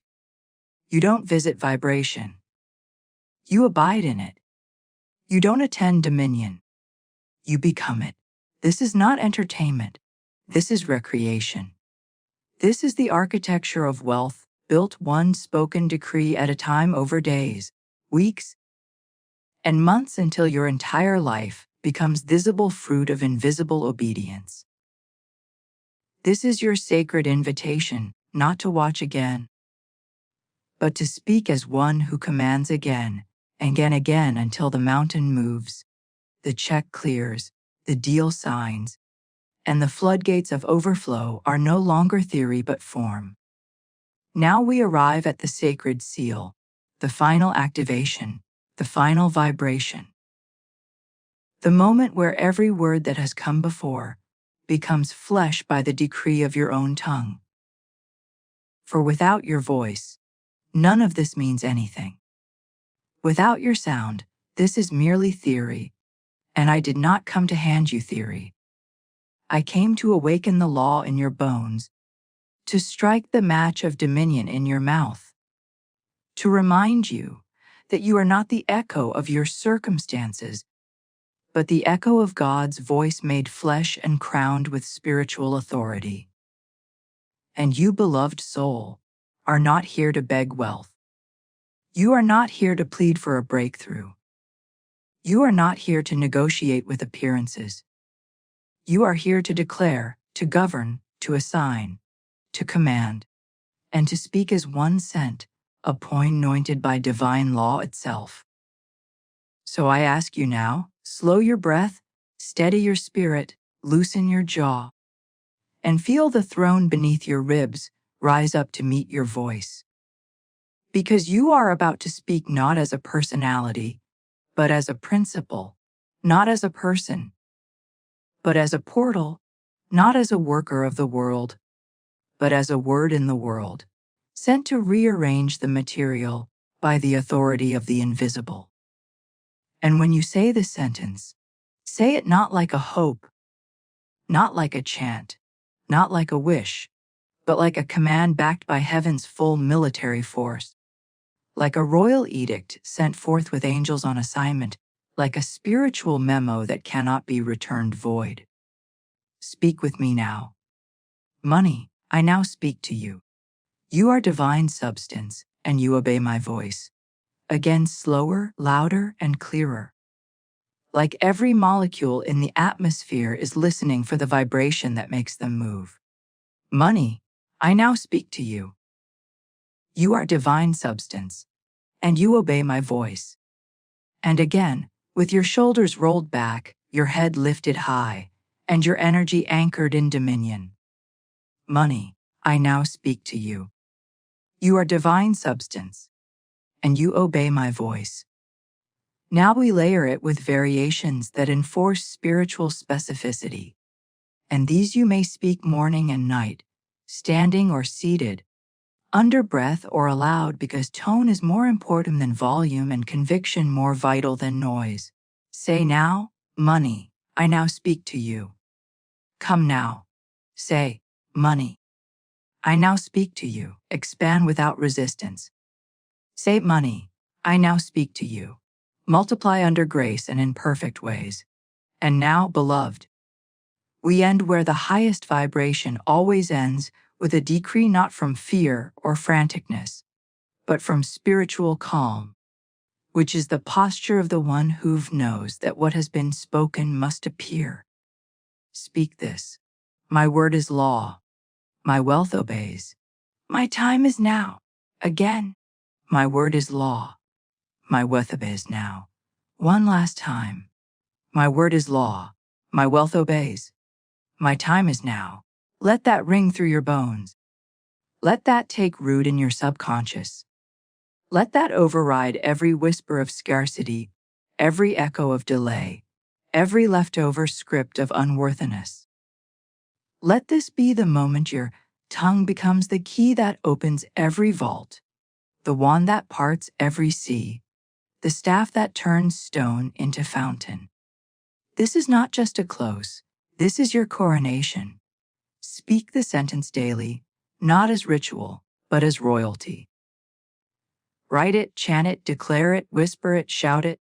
You don't visit vibration. You abide in it. You don't attend dominion. You become it. This is not entertainment. This is recreation. This is the architecture of wealth, built one spoken decree at a time over days, weeks, and months until your entire life becomes visible fruit of invisible obedience. This is your sacred invitation, not to watch again, but to speak as one who commands again and again until the mountain moves, the check clears, the deal signs, and the floodgates of overflow are no longer theory but form. Now we arrive at the sacred seal, the final activation, the final vibration. The moment where every word that has come before becomes flesh by the decree of your own tongue. For without your voice, none of this means anything. Without your sound, this is merely theory, and I did not come to hand you theory. I came to awaken the law in your bones, to strike the match of dominion in your mouth, to remind you that you are not the echo of your circumstances, but the echo of God's voice made flesh and crowned with spiritual authority. And you, beloved soul, are not here to beg wealth. You are not here to plead for a breakthrough. You are not here to negotiate with appearances. You are here to declare, to govern, to assign, to command, and to speak as one sent, appointed by divine law itself. So I ask you now, slow your breath, steady your spirit, loosen your jaw, and feel the throne beneath your ribs rise up to meet your voice. Because you are about to speak not as a personality, but as a principle, not as a person, but as a portal, not as a worker of the world, but as a word in the world, sent to rearrange the material by the authority of the invisible. And when you say this sentence, say it not like a hope, not like a chant, not like a wish, but like a command backed by heaven's full military force, like a royal edict sent forth with angels on assignment, like a spiritual memo that cannot be returned void. Speak with me now. Money, I now speak to you. You are divine substance, and you obey my voice. Again, slower, louder, and clearer. Like every molecule in the atmosphere is listening for the vibration that makes them move. Money, I now speak to you. You are divine substance, and you obey my voice. And again, with your shoulders rolled back, your head lifted high, and your energy anchored in dominion. Money, I now speak to you. You are divine substance, and you obey my voice. Now we layer it with variations that enforce spiritual specificity, and these you may speak morning and night, standing or seated, under breath or aloud, because tone is more important than volume and conviction more vital than noise. Say now, money, I now speak to you. Come now. Say, money, I now speak to you. Expand without resistance. Say, money, I now speak to you. Multiply under grace and in perfect ways. And now, beloved, we end where the highest vibration always ends, with a decree not from fear or franticness, but from spiritual calm, which is the posture of the one who knows that what has been spoken must appear. Speak this. My word is law. My wealth obeys. My time is now. Again, my word is law. My wealth obeys now. One last time. My word is law. My wealth obeys. My time is now. Let that ring through your bones. Let that take root in your subconscious. Let that override every whisper of scarcity, every echo of delay, every leftover script of unworthiness. Let this be the moment your tongue becomes the key that opens every vault, the wand that parts every sea, the staff that turns stone into fountain. This is not just a close, this is your coronation. Speak the sentence daily, not as ritual, but as royalty. Write it, chant it, declare it, whisper it, shout it.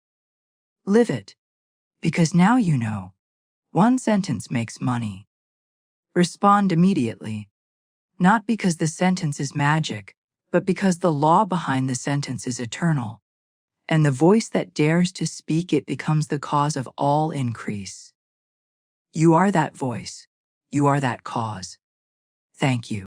Live it, because now you know. One sentence makes money. Respond immediately, not because the sentence is magic, but because the law behind the sentence is eternal, and the voice that dares to speak it becomes the cause of all increase. You are that voice. You are that cause. Thank you.